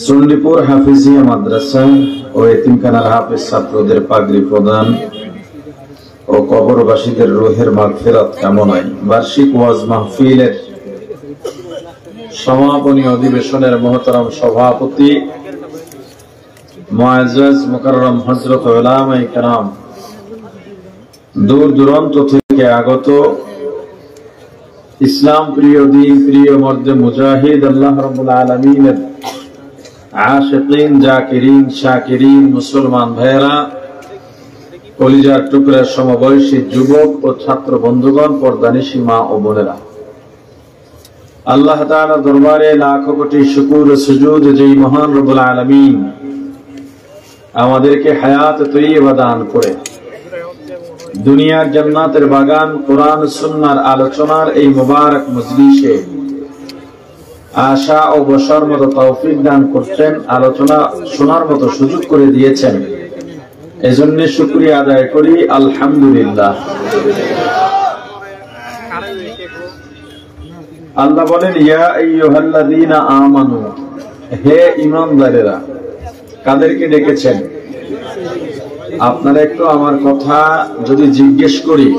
চণ্ডীপুর হাফিজিয়া মাদ্রাসা ও এতিমখানার হাফেজ ছাত্রদের পাগড়ি প্রদান ও কবরবাসীদের রুহের মাগফিরাত কামনায় বার্ষিক ওয়াজ মাহফিলের সমাপনী অধিবেশনের মহতরম সভাপতি মুআজ্জাজ মুকাররম হযরত উলামায়ে কেরাম, দূর দূরান্ত থেকে আগত ইসলাম প্রিয়, দিন প্রিয়, মর্দে মুজাহিদ, আল্লাহ রাব্বুল আলামিনের আশিকিন, জাকিরিন, শাকিরিন মুসলমান ভাইয়েরা, কলিজার টুকরার সমবয়সী যুবক ও ছাত্র বন্ধুগণ, পর্দানিশী মা ও বোনেরা, আল্লাহ তাআলা দরবারে লাখো কোটি শুকর ও সুজুদ যেই মহান রব্বুল আলামিন আমাদেরকে হায়াত তৈয়বা দান করে দুনিয়ার জান্নাতের বাগান কোরআন সুন্নাহর আলোচনার এই মুবারক মজলিসে আশা ও বসার মতো তৌফিক দান করছেন, আলোচনা শোনার মতো সুযোগ করে দিয়েছেন, এজন্য শুকরিয়া আদায় করি আলহামদুলিল্লাহ। আল্লাহ বলেন, ইয়া আইয়ুহাল্লাযীনা আমানু, হে ঈমানদারেরা। কাদেরকে ডেকেছেন? আপনারা একটু আমার কথা যদি জিজ্ঞেস করি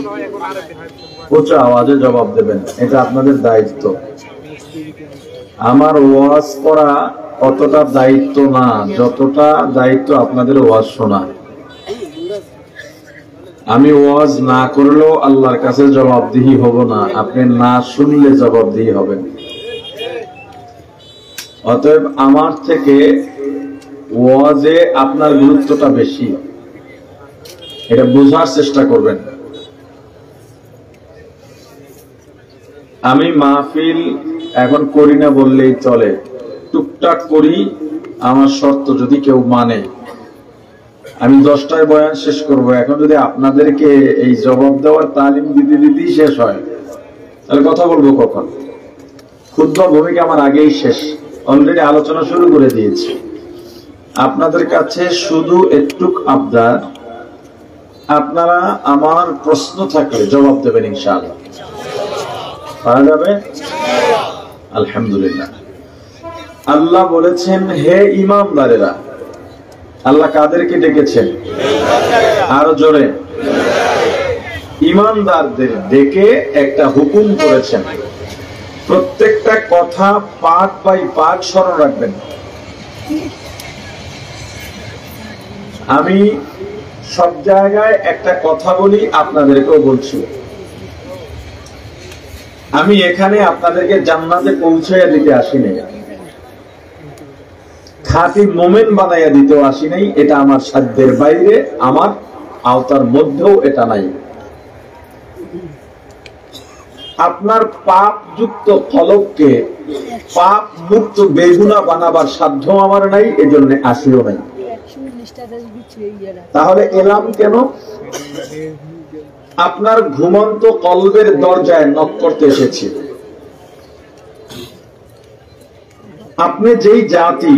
উচ্চ আওয়াজে জবাব দেবেন, এটা আপনাদের দায়িত্ব। আমার ওয়াজ করা অতটা দায়িত্ব না যতটা দায়িত্ব আপনাদের ওয়াজ শোনা। আমি ওয়াজ না করলেও আল্লাহর কাছে জবাবদিহি হব না, আপনি না শুনলে জবাবদিহি হবেন। অতএব আমার থেকে ওয়াজে আপনার গুরুত্বটা বেশি, এটা বোঝার চেষ্টা করবেন। আমি মাহফিল এখন করি না বললেই চলে, টুকটাক করি, আমার শর্ত যদি কেউ মানে। আমি 10টায় বয়ান শেষ করব। এখন যদি আপনাদেরকে এই জবাব দেওয়ার তালিম দিতে দিতেই শেষ হয়, তাহলে কথা বলবো কখন? খুতবা ভূমিকা আমার আগেই শেষ, অলরেডি আলোচনা শুরু করে দিয়েছি। আপনাদের কাছে শুধু একটুক আবদার, আপনারা আমার প্রশ্ন থাকলে জবাব দেবেন ইনশাআল্লাহ। পারা যাবে? আলহামদুলিল্লাহ। আল্লাহ বলেছেন, হে ঈমানদারেরা। আল্লাহ কাদেরকে ডেকেছেন? আরো জোরে। ঈমানদারদের ডেকে একটা হুকুম করেছেন। প্রত্যেকটা কথা পার্ট বাই পার্ট স্মরণ রাখবেন। আমি সব জায়গায় একটা কথা বলি, আপনাদেরকেও বলছি। আমি এখানে আপনাদেরকে জান্নাতে পৌঁছাইয়া দিতে আসি নাই, খাঁটি মোমেন বানাইয়া দিতেও আসি নাই। এটা আমার সাধ্যের বাইরে, আমার আওতার মধ্যেও এটা নাই। আপনার পাপ যুক্ত কলবকে পাপ মুক্ত বেগুনা বানাবার সাধ্য আমার নাই, এজন্য আসিও নাই। তাহলে এলাম কেন? আপনার ঘুমন্ত কলবের দরজায় নক করতে এসেছি। আপনি যেই জাতি,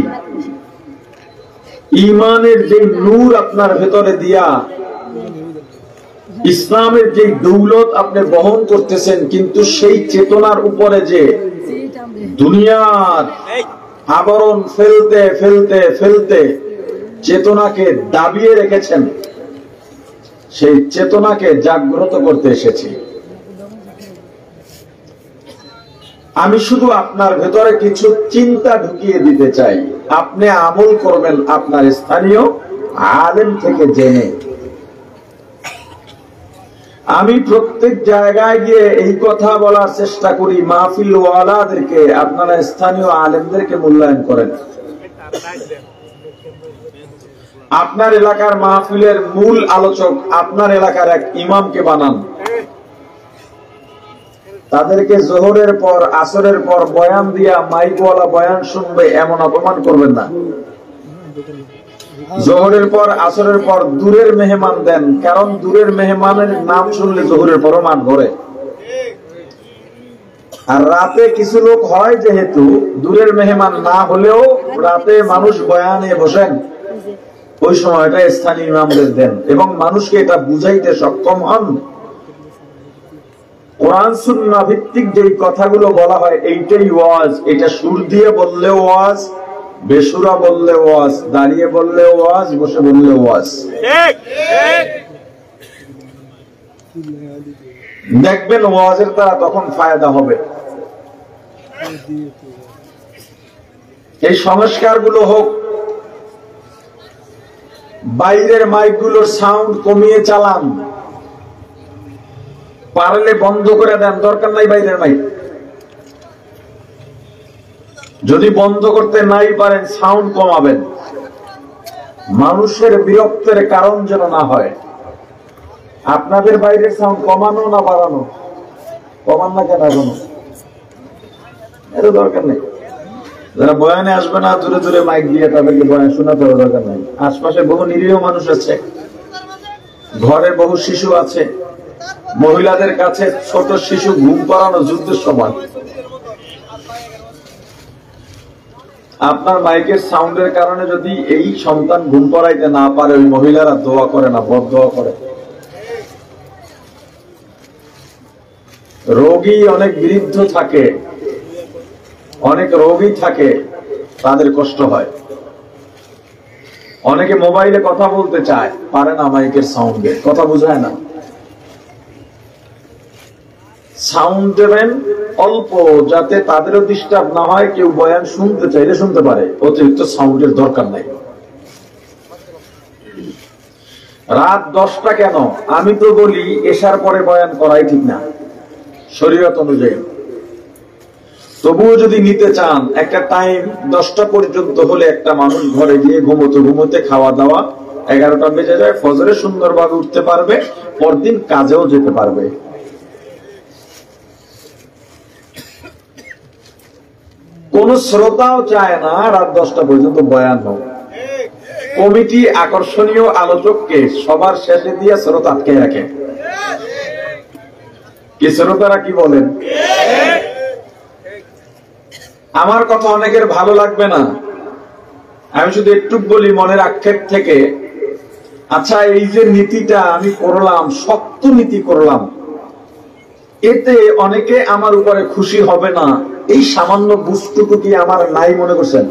ঈমানের যে নূর আপনার ভেতরে দিয়া ইসলামের যে দৌলত আপনি বহন করতেছেন, কিন্তু সেই চেতনার উপরে যে দুনিয়ার আবরণ ফেলতে ফেলতে ফেলতে চেতনাকে দাবিয়ে রেখেছেন, সেই চেতনাকে জাগ্রত করতে এসেছি। আমি শুধু আপনার ভেতরে কিছু চিন্তা ঢুকিয়ে দিতে চাই, আপনি আমল করবেন আপনার স্থানীয় আলেম থেকে জেনে। আমি প্রত্যেক জায়গায় গিয়ে এই কথা বলার চেষ্টা করি, মাহফিল ওয়ালাদেরকে, আপনারা স্থানীয় আলেমদেরকে মূল্যায়ন করেন। আপনার এলাকার মাহফিলের মূল আলোচক আপনার এলাকার এক ইমামকে বানান। তাদেরকে জোহরের পর আসরের পর বয়ান দিয়া মাইকওয়ালা বয়ান শুনবে এমন অপমান করবেন না। জোহরের পর আসরের পর দূরের মেহমান দেন, কারণ দূরের মেহমানের নাম শুনলে জোহরের পরও মান ধরে। আর রাতে কিছু লোক হয়, যেহেতু দূরের মেহমান না হলেও রাতে মানুষ বয়ানে বসেন, ওই সময়টা স্থানীয় ইমামদের দেন এবং মানুষকে এটা বুঝাইতে সক্ষম হন। কোরআন সুন্নাহ ভিত্তিক যে কথাগুলো বলা হয় এইটাই ওয়াজ, এটা সুর দিয়ে বললেও ওয়াজ, বেসুরা বললে ওয়াজ, দাঁড়িয়ে বললে ওয়াজ, বসে বললে ওয়াজ। দেখবেন ওয়াজের দ্বারা তখন ফায়দা হবে। এই সংস্কারগুলো হোক। বাইরের মাইকগুলোর সাউন্ড কমিয়ে চালান, পারলে বন্ধ করে দেন, দরকার নাই বাইরের মাইক। যদি বন্ধ করতে নাই পারেন সাউন্ড কমাবেন, মানুষের বিরক্তের কারণ যেন না হয়। আপনাদের বাইরের সাউন্ড কমানো না বাড়ানো? কমান না কেন? এখনো এর দরকার নেই। যারা বয়ানে আসবে না দূরে দূরে মাইক দিয়ে তাদেরকে বয়ান শোনাতে দরকার নেই। আশপাশে বহু নিরীহ মানুষ আছে, ঘরে বহু শিশু আছে, মহিলাদের কাছে ছোট শিশু ঘুম পাড়ানো যুদ্ধের সমান। আপনার মাইকের সাউন্ডের কারণে যদি এই সন্তান ঘুম পাড়াইতে না পারে, ওই মহিলারা দোয়া করে না, বদদোয়া করে। রোগী অনেক বৃদ্ধ থাকে, অনেক রোগী থাকে, তাদের কষ্ট হয়। অনেকে মোবাইলে কথা বলতে চায়, পারে না মাইকের সাউন্ডে, কথা বোঝায় না। সাউন্ড দেবেন অল্প, যাতে তাদেরও ডিস্টার্ব না হয়। কেউ বয়ান শুনতে চাইলে শুনতে পারে, অতিরিক্ত সাউন্ডের দরকার নাই। রাত 10টা কেন? আমি তো বলি এশার পরে বয়ান করাই ঠিক না শরীয়ত অনুযায়ী। তবুও যদি নিতে চান, একটা টাইম 10টা পর্যন্ত হলে একটা মানুষ ঘরে গিয়ে ঘুমোতে খাওয়া দাওয়া 11টা বেজে যায়, ফজরে সুন্দরভাবে উঠতে পারবে, পরদিন কাজেও যেতে পারবে। কোন শ্রোতাও চায় না রাত 10টা পর্যন্ত বয়ান হোক। কমিটি আকর্ষণীয় আলোচককে সবার শেষে দিয়ে শ্রোতা আটকে রাখে। কি শ্রোতারা কি বলেন? আমার কথা অনেকের ভালো লাগবে না, আমি শুধু একটু বলি মনের আক্ষেপ থেকে। আচ্ছা, এই যে নীতিটা আমি করলাম, শক্ত নীতি করলাম, এতে অনেকে আমার উপরে খুশি হবে না, এই সামান্য বুঝটুকু কি আমার নাই মনে করছেন?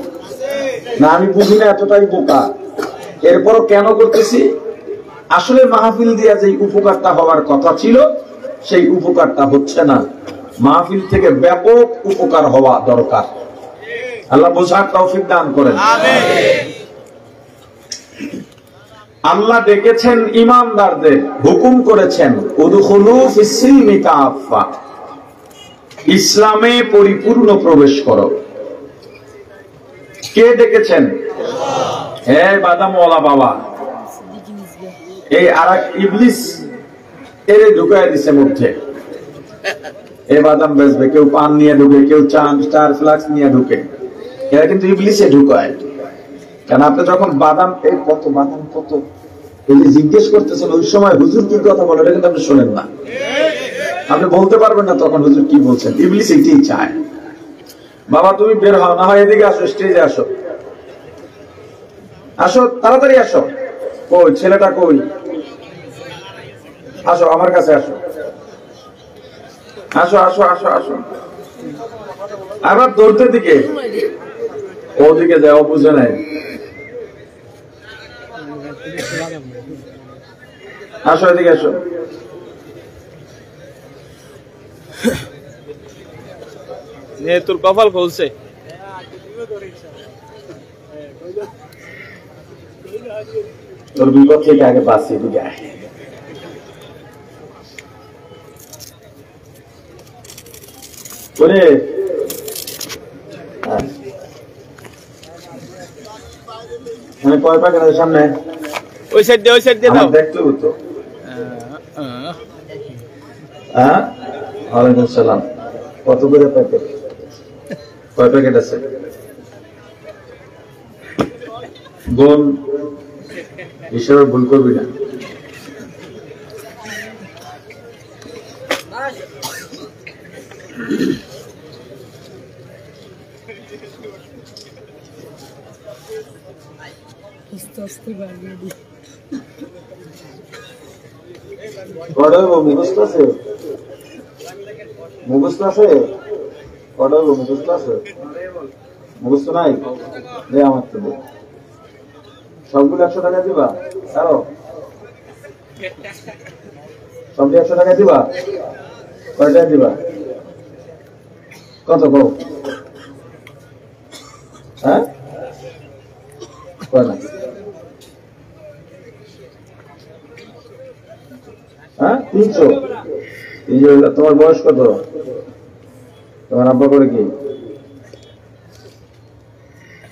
না, আমি বুঝি না, এতটাই বোকা। এরপরও কেন করতেছি? আসলে মাহফিল দিয়া যে উপকারটা হওয়ার কথা ছিল, সেই উপকারটা হচ্ছে না। মাহফিল থেকে ব্যাপক উপকার হওয়া দরকার। আল্লাহ বোঝার তৌফিক দান করেন। আল্লাহ ডেকেছেন ইমানদারদের, হুকুম করেছেন উদখুলু ফিস-সিলমি কাফা, ইসলামে পরিপূর্ণ প্রবেশ করো। কে ডেকেছেন? হে বাদামওয়ালা বাবা, এই আরেক ইবলিস এরে ঢুকায় দিছে মধ্যে। এ বাদাম বেচবে, কেউ পান নিয়ে ঢুকে, কেউ চার ফ্লাক্স নিয়ে ঢুকে। এরা কিন্তু ইবলিসে ঢুকায়। কারণ আপনি যখন বাদাম, এই কত বাদাম কত, এই যে জিজ্ঞেস করতেছেন, ওই সময় হুজুর কি কথা বলে, এটা কিন্তু আপনি শোনেন না। আপনি বলতে পারবেন না তখন হুজুর কি বলছেন। ইবলিস এটাই চায়। বাবা তুমি বের হও, না হয় এদিকে আসো, স্টেজে আসো, আসো তাড়াতাড়ি আসো। কই ছেলেটা কই? আসো আমার কাছে, আসো আসো আসো আসো আসো। আবার দৌড়তে দিকে, ওদিকে যাও, বুঝে নাই। আসো এদিকে আসো। তোর কপাল খুলছে। তোর বিপদ থেকে আগে বাঁচিয়ে দিকে আয়। মানে কয় প্যাকেট সামনে? ওই সাইড দিয়ে দাও। দেখতে তো। হ্যাঁ, ওয়ালাইকুম সালাম। কত করে প্যাকেট? কয় প্যাকেট আছে? বোন হিসাবে ভুল করবি না। মুখস্থ আছে? মুখস্থ আছে? মুখস্থ আছে? মুখস্থ নাই? দে আমার তো দে। সবগুলো 100 টাকা দিবা? আরো সবগুলো 100 টাকা দিবা? কয়টা দিবা? কত কও? হ্যাঁ কয় না? হ্যাঁ 300। তোমার বয়স কত? তোমার আব্বা করে কি?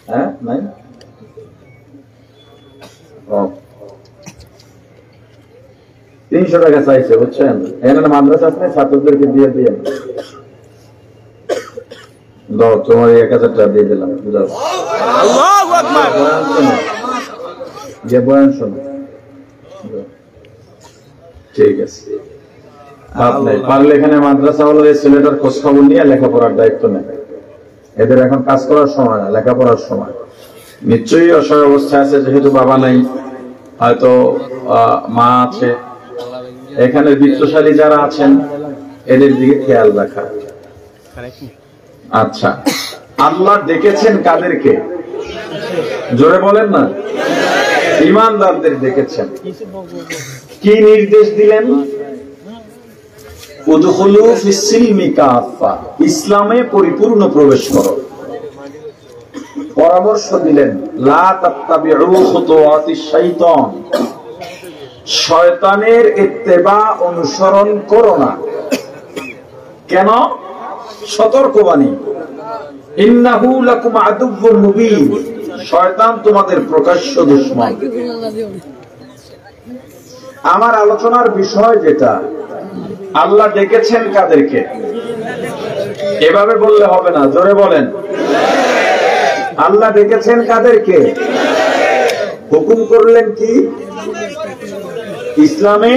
হ্যাঁ নাই? 300 টাকা চাইছে, বুঝছেন? এখানে মাদ্রাসা আছে, ছাত্রদেরকে দিয়ে দিয়ে দাও, তোমার 1000 টাকা দিয়ে দিলাম। বুঝাও আল্লাহু আকবার। বয়ান শোনো, যে বয়ান শোনো। ঠিক আছে, পারলে এখানে মাদ্রাসা হলো এই ছেলেটার খোঁজ খবর নিয়ে লেখাপড়ার দায়িত্ব নেবে। এদের এখন কাজ করার সময় না, লেখাপড়ার সময়। নিশ্চয়ই অসহায় অবস্থায় আছে, যেহেতু বাবা নাই, হয়তো মা আছে। এখানে বিত্তশালী যারা আছেন এদের দিকে খেয়াল রাখা। আচ্ছা, আল্লাহ ডেকেছেন কাদেরকে? জোরে বলেন না। ঈমানদারদের ডেকেছেন। কি নির্দেশ দিলেন? উদখুলু ফিস-সিলমি কাফা, ইসলামে পরিপূর্ণ প্রবেশ করো। পরামর্শ দিলেন লা তাত্তাবিউ খুতুওয়াতিশ শাইতান, শয়তানের ইত্তেবা অনুসরণ করো না। কেন? সতর্কবাণী, ইন্নাহু লাকুম আদুউউন মুবিন, শয়তান তোমাদের প্রকাশ্য দুশমন। আমার আলোচনার বিষয় যেটা, আল্লাহ ডেকেছেন কাদেরকে? এভাবে বললে হবে না, জোরে বলেন। আল্লাহ ডেকেছেন কাদেরকে? হুকুম করলেন কি? ইসলামে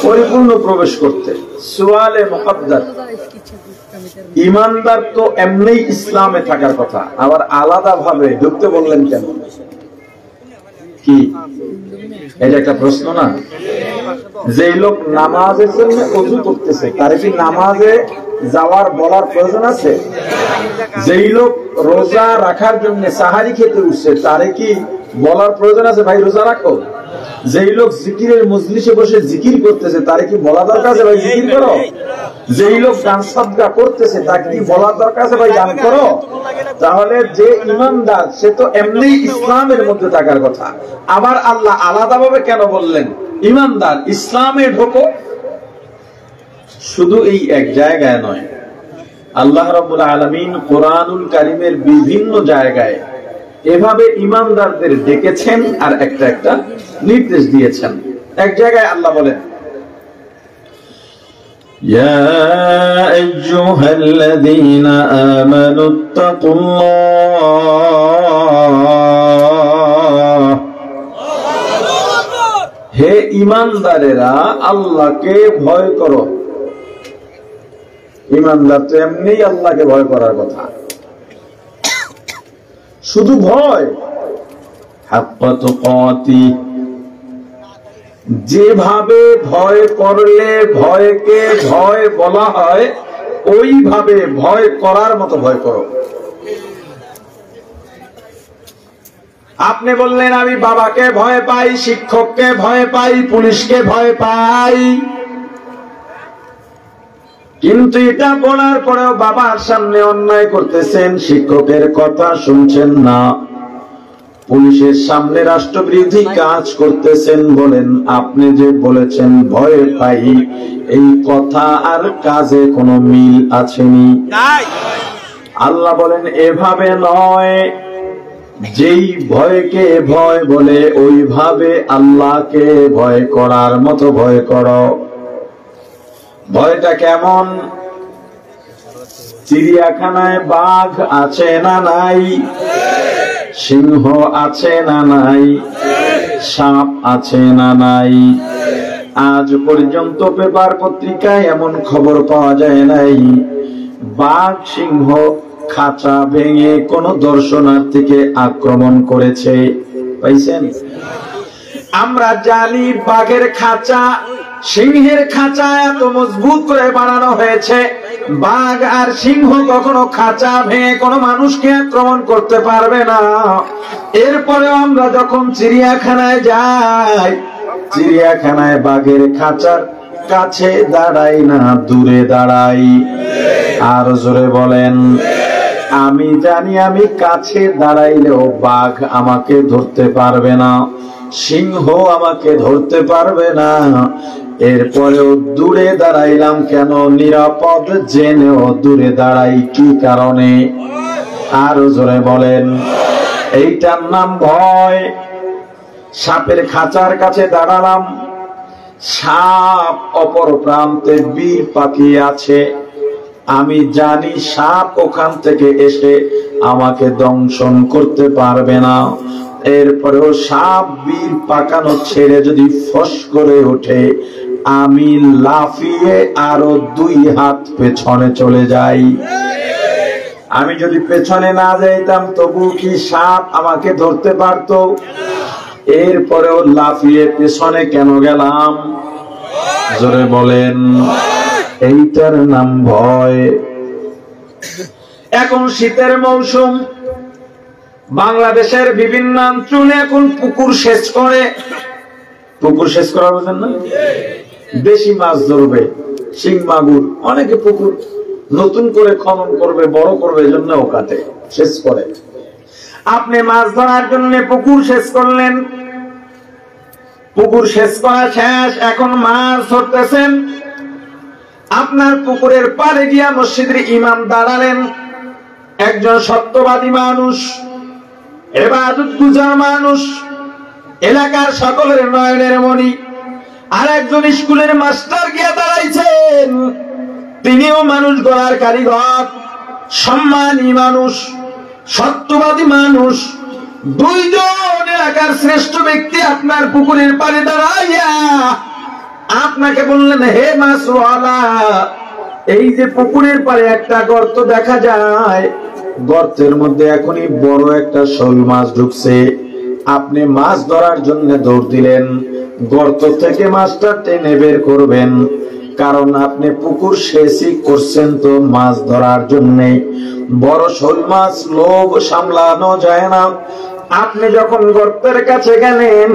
পরিপূর্ণ প্রবেশ করতে। সুয়ালে মুকদ্দার, ঈমানদার তো এমনিই ইসলামে থাকার কথা, আবার আলাদা ভাবে ঢুকতে বললেন কেন? কি এটা একটা প্রশ্ন না? যে লোক নামাজের জন্য ওযু করতেছে, তার কি নামাজে যাওয়ার বলার প্রয়োজন আছে? যেই লোক রোজা রাখার জন্য সাহারি খেতে উঠছে, তারে কি বলার প্রয়োজন আছে ভাই রোজা রাখো? যেই লোক জিকিরের মজলিসে বসে জিকির করতেছে, তারে কি বলা দরকার আছে ভাই জিকির করো? যেই লোক দান সাদকা করতেছে, তাকে কি বলার দরকার আছে ভাই দান করো? তাহলে যে ঈমানদার সে তো এমনি ইসলামের মধ্যে থাকার কথা। আবার আল্লাহ আলাদাভাবে কেন বললেন ঈমানদার ইসলামে ঢোকো? শুধু এই এক জায়গায় নয়, আল্লাহ রাব্বুল আলামিন কোরআনুল কারীমের বিভিন্ন জায়গায় এভাবে ঈমানদারদের ডেকেছেন আর একটা একটা নির্দেশ দিয়েছেন। এক জায়গায় আল্লাহ বলেন, ইয়া আইয়ুহাল্লাযীনা আমানুত্তাকুল্লাহ, হে ঈমানদারেরা আল্লাহকে ভয় করো। ঈমানদার তো এমনিই আল্লাহকে ভয় করার কথা, শুধু ভয়। হাক্কা তুকাতি, যেভাবে ভয় করলে ভয়কে ভয় বলা হয়, ওইভাবে ভয় করার মতো ভয় করো। আপনি বললেন আমি বাবাকে ভয় পাই, শিক্ষককে ভয় পাই, পুলিশকে ভয় পাই, কিন্তু এটা বলার পরেও বাবার সামনে অন্যায় করতেছেন, শিক্ষকের কথা শুনছেন না, পুলিশের সামনে রাষ্ট্রবিরোধী কাজ করতেছেন। বলেন আপনি যে বলেছেন ভয় পাই, এই কথা আর কাজে কোনো মিল আছেনি? আল্লাহ বলেন এভাবে নয়, যেই ভয়কে ভয় বলে ওইভাবে আল্লাহকে ভয় করার মতো ভয় করো। ভয়টা কেমন? চিড়িয়াখানায় বাঘ আছে না নাই? সিংহ আছে না নাই? সাপ আছে না নাই? আজ পর্যন্ত পেপার পত্রিকায় এমন খবর পাওয়া যায় নাই বাঘ সিংহ খাঁচা ভেঙে কোন দর্শনার্থীকে আক্রমণ করেছে। পাইছেন? আমরা জানি বাঘের খাঁচা সিংহের খাঁচা এত মজবুত করে বানানো হয়েছে, বাঘ আর সিংহ কখনো খাঁচা ভেঙে কোনো মানুষকে আক্রমণ করতে পারবে না। এরপরেও আমরা যখন চিড়িয়াখানায় যাই, চিড়িয়াখানায় বাঘের খাঁচার কাছে দাঁড়াই না, দূরে দাঁড়াই। আর জোরে বলেন। আমি জানি আমি কাছে দাঁড়াইলেও বাঘ আমাকে ধরতে পারবে না, সিংহ আমাকে ধরতে পারবে না, এরপরেও দূরে দাঁড়াইলাম কেন? নিরাপদ জেনেও দূরে দাঁড়াই কি কারণে? আর জোরে বলেন। এইটার নাম ভয়। সাপের খাঁচার কাছে দাঁড়ালাম, সাপ অপর প্রান্তে বীর পাখি আছে, আমি জানি সাপ ওখান থেকে এসে আমাকে দংশন করতে পারবে না, এরপরেও সাপ বীর পাকানো ছেড়ে যদি ফস করে ওঠে, আমি লাফিয়ে আরো 2 হাত পেছনে চলে যাই। আমি যদি পেছনে না যাইতাম তবু কি সাপ আমাকে ধরতে পারত? এরপরেও লাফিয়ে পেছনে কেন গেলাম? জোরে বলেন। এইটার নাম ভয়। এখন শীতের মৌসুম, বাংলাদেশের বিভিন্ন অঞ্চলে এখন পুকুর সেচ করে। পুকুর সেচ করা বোঝেন না? বেশি মাছ ধরবে, শিং মাগুর, অনেকে পুকুর নতুন করে খনন করবে, বড় করবে, এজন্য ও কাটে, সেচ করে। আপনি মাছ ধরার জন্য পুকুর সেচ করলেন, পুকুর সেচ করা শেষ, এখন মাছ ধরতেছেন। আপনার পুকুরের পাড়ে গিয়া মসজিদের ইমাম দাঁড়ালেন, একজন সত্যবাদী মানুষ, ইবাদত গুজার মানুষ, এলাকার সকলের নয়নের মণি। আর একজন স্কুলের মাস্টার গিয়া দাঁড়াইছেন, তিনিও মানুষ গড়ার কারিগর, সম্মানী মানুষ, সত্যবাদী মানুষ। 2 জন এলাকার শ্রেষ্ঠ ব্যক্তি আপনার পুকুরের পাড়ে দাঁড়াইয়া আপনাকে বললেন, হে মাছওয়ালা, এই যে পুকুরের পাড়ে একটা গর্ত দেখা যায়, গর্তের মধ্যে এখনই বড় একটা শোল মাছ ঢুকছে। আপনি মাছ ধরার জন্য দৌড় দিলেন, গর্ত থেকে মাছটা টেনে বের করবেন, কারণ আপনি পুকুর সেচই করছেন তো মাছ ধরার জন্য। বড় শোল মাছ লোভ সামলানো যায় না। আপনি যখন গর্তের কাছে গেলেন,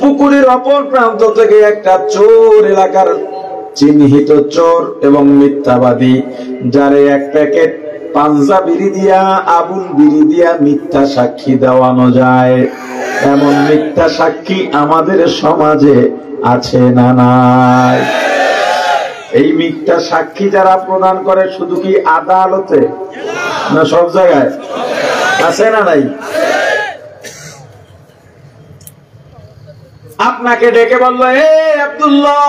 পুকুরের অপর প্রান্ত থেকে একটা চোর, এলাকার চিহ্নিত চোর এবং মিথ্যাবাদী, যারে 1 প্যাকেট পাঞ্জা বিড়ি দিয়া, আবুল বিড়ি দিয়া মিথ্যা সাক্ষী দেওয়ানো যায়, এমন মিথ্যা সাক্ষী আমাদের সমাজে আছে না নাই? এই মিথ্যা সাক্ষী যারা প্রদান করে শুধু কি আদালতে না সব জায়গায় আছে না নাই? আপনাকে ডেকে বললো, হে আব্দুল্লাহ,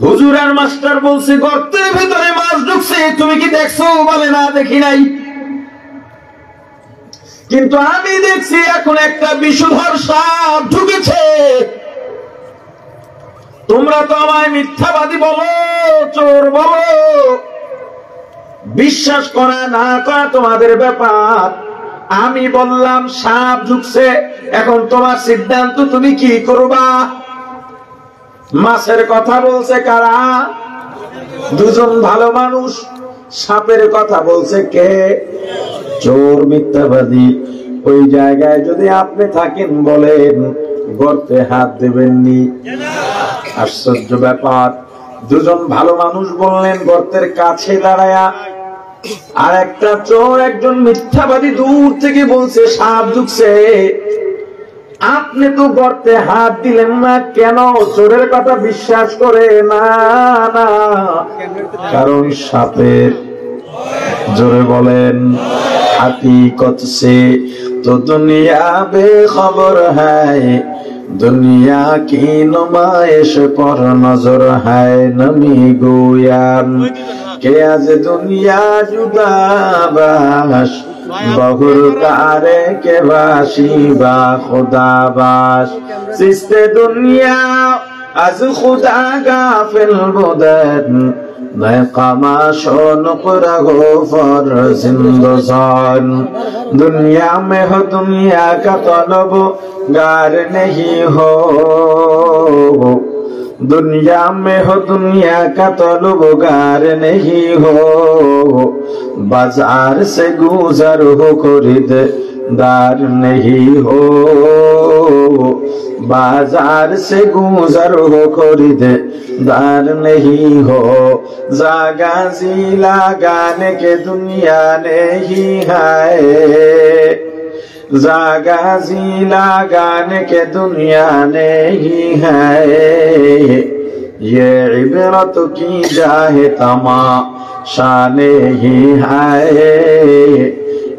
হুজুর আর মাস্টার বলছে গর্তের ভিতরে মাছ ঢুকছে, তুমি কি দেখছো? বলে, না দেখি নাই, কিন্তু আমি দেখছি এখন একটা বিষধর সাপ ঢুকেছে। তোমরা তো আমায় মিথ্যাবাদী বলো, চোর বলো, বিশ্বাস করা না করা তোমাদের ব্যাপার। আমি বললাম সাপ ঢুকছে, এখন তোমার সিদ্ধান্ত, তুমি কি করবা? মাছের কথা বলছে কারা? 2 জন ভালো মানুষ। সাপের কথা বলছে কে? চোর, মিথ্যাবাদী। ওই জায়গায় যদি আপনি থাকেন, বলেন গর্তে হাত দেবেননি? আশ্চর্য ব্যাপার। 2 জন ভালো মানুষ বললেন গর্তের কাছে দাঁড়ায়া, আর একটা চোর, একজন মিথ্যাবাদী দূর থেকে বলছে সাপ ঢুকছে। আপনি তো গর্তে হাত দিলেন না কেন? চোরের কথা বিশ্বাস করে না, না, কারণ সাপের। জোরে বলেন। হাকিকত সে তো দুনিয়া বেখবর হ্যায়, दुनिया की नुमाइश पर नजर है नमी गोयान के आज दुनिया जुदा बाश बहुर तारे के बाशी बा खुदा बाश सिस्ते दुनिया आज खुदा गाफिल बुदन मैं कामाशो नुकरा हो फर जिंदसान दुनिया में हो दुनिया का तलब गार नहीं हो दुनिया में हो दुनिया का तलबगार नहीं हो बाजार से गुजर हो खरीददार नहीं हो बाजार से गुजर हो खरीददार नहीं हो जागा जी लगाने के दुनिया नहीं है जागा जी लगाने के दुनिया नहीं है ये इबरत की जाए तमाशा नहीं है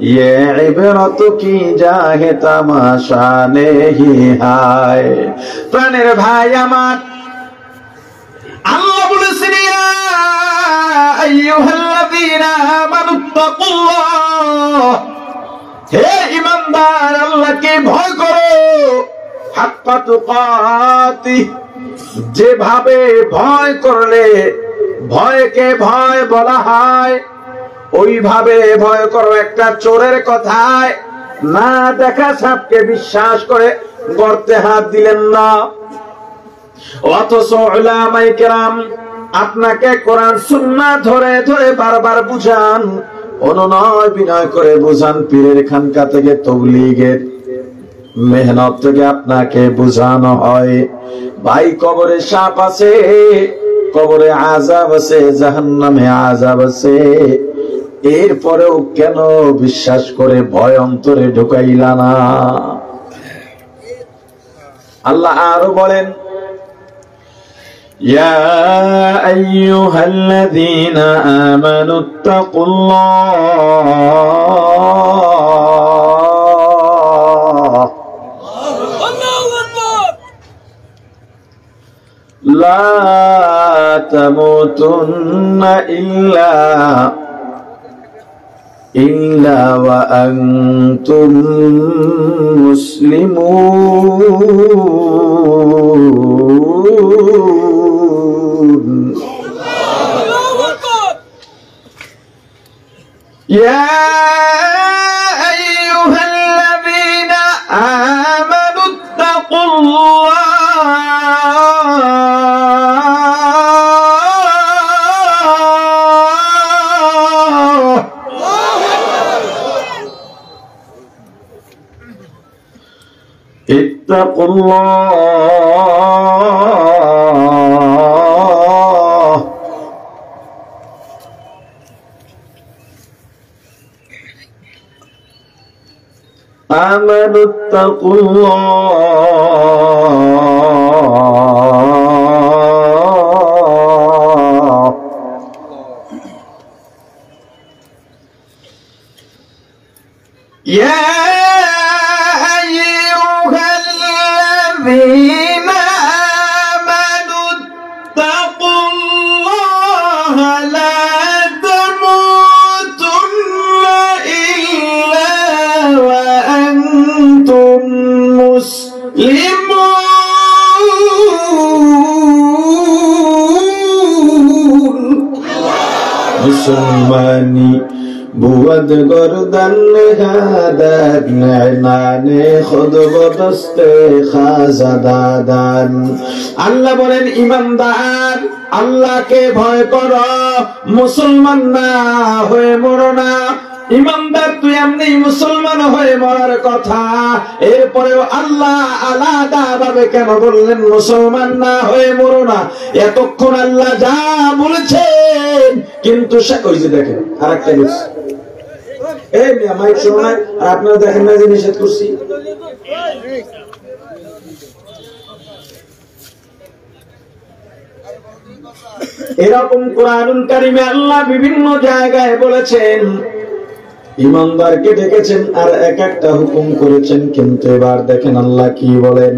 ये इबरत की जाए तमाशा नहीं है प्राणेर भाई आमार আল্লাহ বলেছেন ইয়া আইয়ুহাল্লাযীনা আমানুত্তাকুল্লাহ হে ঈমানদার আল্লাহকে ভয় করো হাক্কা তুকাতিহ যেভাবে ভয় করলে ভয়কে ভয় বলা হয় ওইভাবে ভয় করো একটা চোরের কথায় না দেখা সাপকে বিশ্বাস করে গর্তে হাত দিলেন না অথচ উলামায়ে কেরাম আপনাকে কোরআন সুন্নাহ ধরে ধরে বারবার বুঝান অনুনয় বিনয় করে বুঝান পীরের খানকা থেকে তাবলীগের মেহনত থেকে আপনাকে বুঝানো হয় ভাই কবরে সাপ আছে কবরে আযাব আছে জাহান্নামে আযাব আছে এরপরেও কেন বিশ্বাস করে ভয় অন্তরে ঢুকাইলা না আল্লাহ আরো বলেন ইয়া আইয়ুহাল্লাযীনা আমানুত্তাকুল্লাহ লা তামুতুন্না ইল্লা ওয়া আনতুম মুসলিমুন ইয়া আইয়ুহাল্লাযীনা আমানুত্তাকুল্লাহ اتقوا الله آمنوا اتقوا الله يا الذين آمنوا اتقوا الله لا تموتن إلا وأنتم مسلمون مسلماني بود گردن نهادن نعنان خود بدست خازدادن আল্লাহ বলেন ঈমানদার আল্লাহকে ভয় করো মুসলমান না হয়ে মরো না ঈমানদার তুই এমনি মুসলমান হয়ে মরার কথা এরপরেও আল্লাহ আলাদা ভাবে কেন বললেন মুসলমান না হয়ে মরো না এতক্ষণ আল্লাহ যা বলেছেন কিন্তু সে ওই যে দেখেন আরেকটা বলছে এই মিয়া মাইক শোনায় আর আপনারা দেখেন না যে নিষেধ করছি এরকম কোরআনুল কারীমে আল্লাহ বিভিন্ন জায়গায় বলেছেন ঈমানদারকে ডেকেছেন আর এক একটা হুকুম করেছেন কিন্তু এবার দেখেন আল্লাহ কি বলেন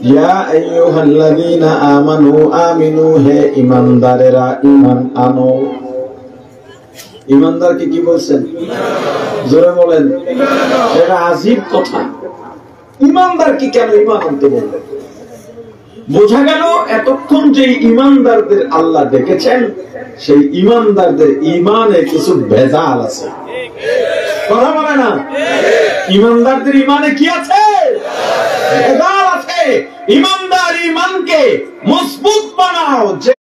ইয়া আইয়ুহাল্লাযীনা আমানু আমিনু হে ঈমানদারেরা ঈমান আনো ঈমানদারকে কি বলছেন জোরে বলেন এটা আজীব কথা ঈমানদারকে কেন ঈমান আনতে বললেন বোঝা গেল এতক্ষণ যে ইমানদারদের আল্লাহ ডেকেছেন, সেই ইমানদারদের ইমানে কিছু ভেজাল আছে। কথা বলে না? ইমানদারদের ইমানে কি আছে? ভেজাল আছে। ইমানদার ইমানকে মজবুত বানাও। যে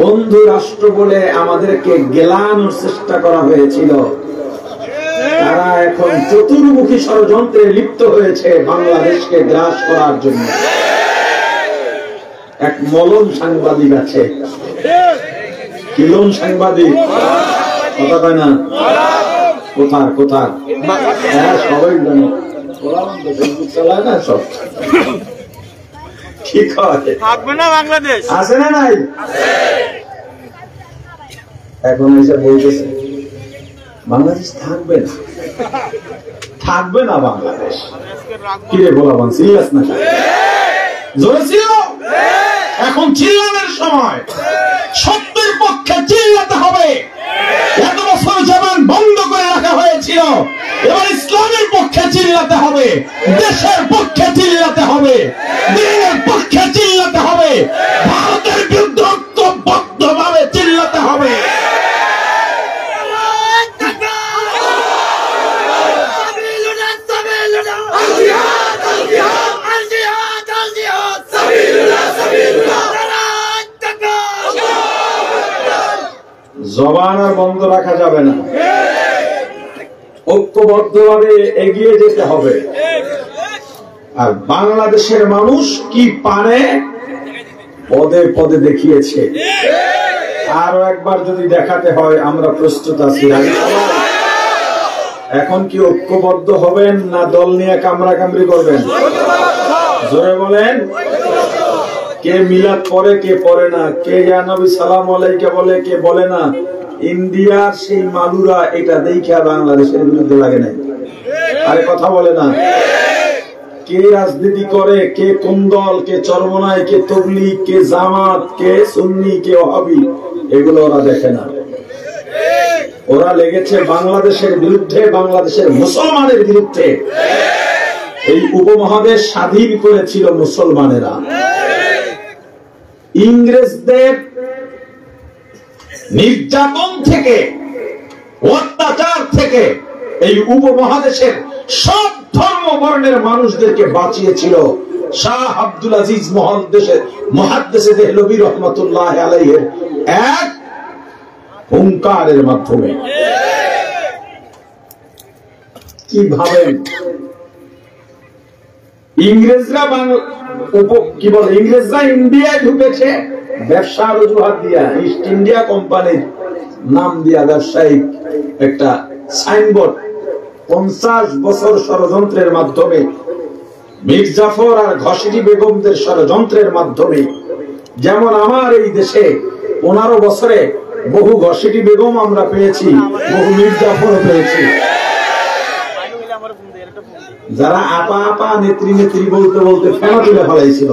বন্ধু রাষ্ট্র বলে আমাদেরকে গেলানোর চেষ্টা করা হয়েছিল, তারা এখন চতুর্মুখী ষড়যন্ত্রে লিপ্ত হয়েছে বাংলাদেশকে গ্রাস করার জন্য। এক মলম সাংবাদিক আছে, কিলন সাংবাদিক, কথা কয় না? কোথার কোথার? হ্যাঁ, সবাই জানো, চালায় না সব। ঠিক থাকবে না বাংলাদেশ, আছে না নাই? এখন এসে বলতেছে বাংলাদেশ থাকবে না, থাকবে না বাংলাদেশ। কি রে বলাবান, সিরিয়াস না? জোরে ছিল। এখন চিল্লানোর সময়, সত্যের পক্ষে চিল্লাতে হবে। এত বছর জবান বন্ধ করে রাখা হয়েছিল, এবার ইসলামের পক্ষে চিল্লাতে হবে, দেশের পক্ষে চিল্লাতে হবে, দিনের পক্ষে চিল্লাতে হবে, ভারতের বিরুদ্ধে ঐক্যবদ্ধভাবে চিল্লাতে হবে। জবান আর বন্ধ রাখা যাবে না, ঐক্যবদ্ধভাবে এগিয়ে যেতে হবে। আর বাংলাদেশের মানুষ কি পারে পদে পদে দেখিয়েছে। আরো একবার যদি দেখাতে হয়, আমরা প্রস্তুত আছি। এখন কি ঐক্যবদ্ধ হবেন না দল নিয়ে কামড়া কামড়ি করবেন? জোরে বলেন। কে মিলাদ পড়ে, কে পড়ে না, কে ইয়া নবী সালাম আলাইকা বলে, কে বলে না। ইন্ডিয়ার সেই মালুরা এটা দেখা বাংলাদেশের বিরুদ্ধে লাগে নাই। আরে কথা বলে না? কে রাজনীতি করে, কে কোন দল, কে চরমনায়, কে তবলিগ, কে জামাত, কে সুন্নি, কে ওয়াহাবি, এগুলো ওরা দেখে না। ওরা লেগেছে বাংলাদেশের বিরুদ্ধে, বাংলাদেশের মুসলমানের বিরুদ্ধে। এই উপমহাদেশ স্বাধীন করেছিল মুসলমানেরা। ইংরেজদের নির্যাতন থেকে, অত্যাচার থেকে এই উপমহাদেশের সব ধর্ম বর্ণের মানুষদেরকে বাঁচিয়েছিল শাহ আব্দুল আজিজ মুহাদ্দিসে দেহলভী রহমাতুল্লাহ আলাইহির এক হুঙ্কারের মাধ্যমে। কি ভাবেন ইংরেজরা ইংরেজরা ইন্ডিয়ায় ঢুকেছে ব্যবসার অজুহাত দিয়া, ইস্ট ইন্ডিয়া কোম্পানির নাম দিয়া ব্যবসায়িক একটা সাইনবোর্ড। 50 বছর ষড়যন্ত্রের মাধ্যমে, মীর জাফর আর ঘসিটি বেগমদের ষড়যন্ত্রের মাধ্যমে, যেমন আমার এই দেশে 15 বছরে বহু ঘসিটি বেগম আমরা পেয়েছি, বহু মীর জাফর পেয়েছি, যারা আপা আপা নেত্রী নেত্রী বলতে বলতে ফেনা তুলে ফেলাইছিল,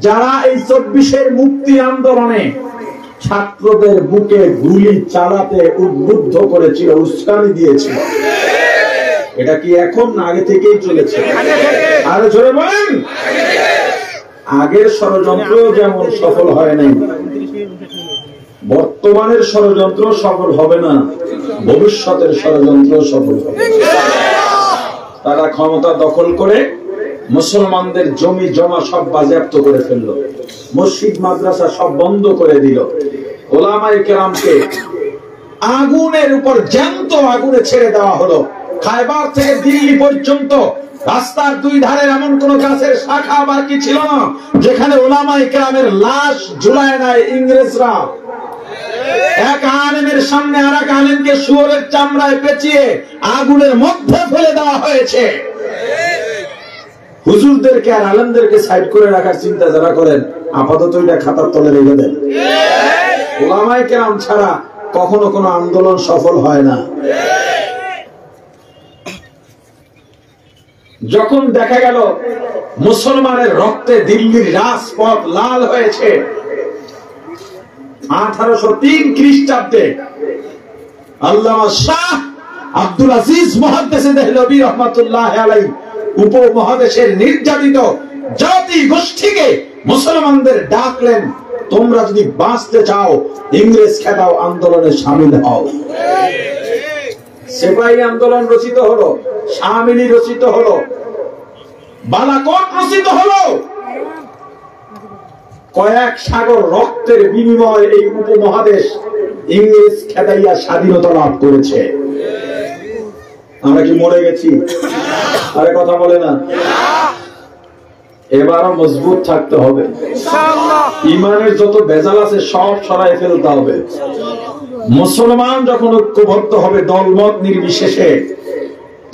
যারা এই 24-এর মুক্তি আন্দোলনে ছাত্রদের বুকে গুলি চালাতে উদ্বুদ্ধ করেছিল, উস্কানি দিয়েছিল। এটা কি এখন না আগে থেকেই চলেছে? আরে জোরে বলেন। আগের ষড়যন্ত্র যেমন সফল হয় নাই, বর্তমানের ষড়যন্ত্র সফল হবে না, ভবিষ্যতের ষড়যন্ত্র সফল হবে। তারা ক্ষমতা দখল করে মুসলমানদের জমি জমা সব বাজেয়াপ্ত করে ফেলল, মসজিদ মাদ্রাসা সব বন্ধ করে দিল, ওলামায়ে কেরামকে আগুনের উপর জ্যান্ত আগুনে ছেড়ে দেওয়া হলো। খায়বার থেকে দিল্লি পর্যন্ত রাস্তার দুই ধারে এমন কোন গাছের শাখা বাকি ছিল না যেখানে ওলামায়ে কেরামের লাশ ঝুলায় নাই ইংরেজরা। এক আলেমের সামনে আর এক আলেমকে শুয়োরের চামড়ায় পেঁচিয়ে আগুনের মধ্যে ফেলে দেওয়া হয়েছে। হুজুরদেরকে আর আলেমদেরকে সাইড করে রাখার চিন্তা যারা করেন, আপাতত এটা খাতার তলে রেখে দেন। ওলামায়ে কেরাম ছাড়া কখনো কোনো আন্দোলন সফল হয় না। যখন দেখা গেল মুসলমানের রক্তে দিল্লির রাজপথ লাল হয়েছে, 1803 খ্রিস্টাব্দে আল্লামা শাহ আব্দুল আজিজ মুহাদ্দিসে দেহলভী রহমাতুল্লাহ আলাইহি উপমহাদেশের নির্যাতিত জাতি গোষ্ঠীকে মুসলমানদের ডাকলেন, তোমরা যদি বাঁচতে চাও ইংরেজ খেদাও আন্দোলনে শামিল হও। সিপাহী আন্দোলন রচিত হলো, শামিলি রচিত হলো, বালাকোট রচিত হলো। কয়েক সাগর রক্তের বিনিময়ে এই উপমহাদেশ ইংরেজ খেদাইয়া স্বাধীনতা লাভ করেছে। আমরা কি মরে গেছি? আরে কথা বলে না। এবারও মজবুত থাকতে হবে, ইমানের যত বেজাল আছে সব সরাই ফেলতে হবে। মুসলমান যখন ঐক্যবদ্ধ হবে দলমত নির্বিশেষে,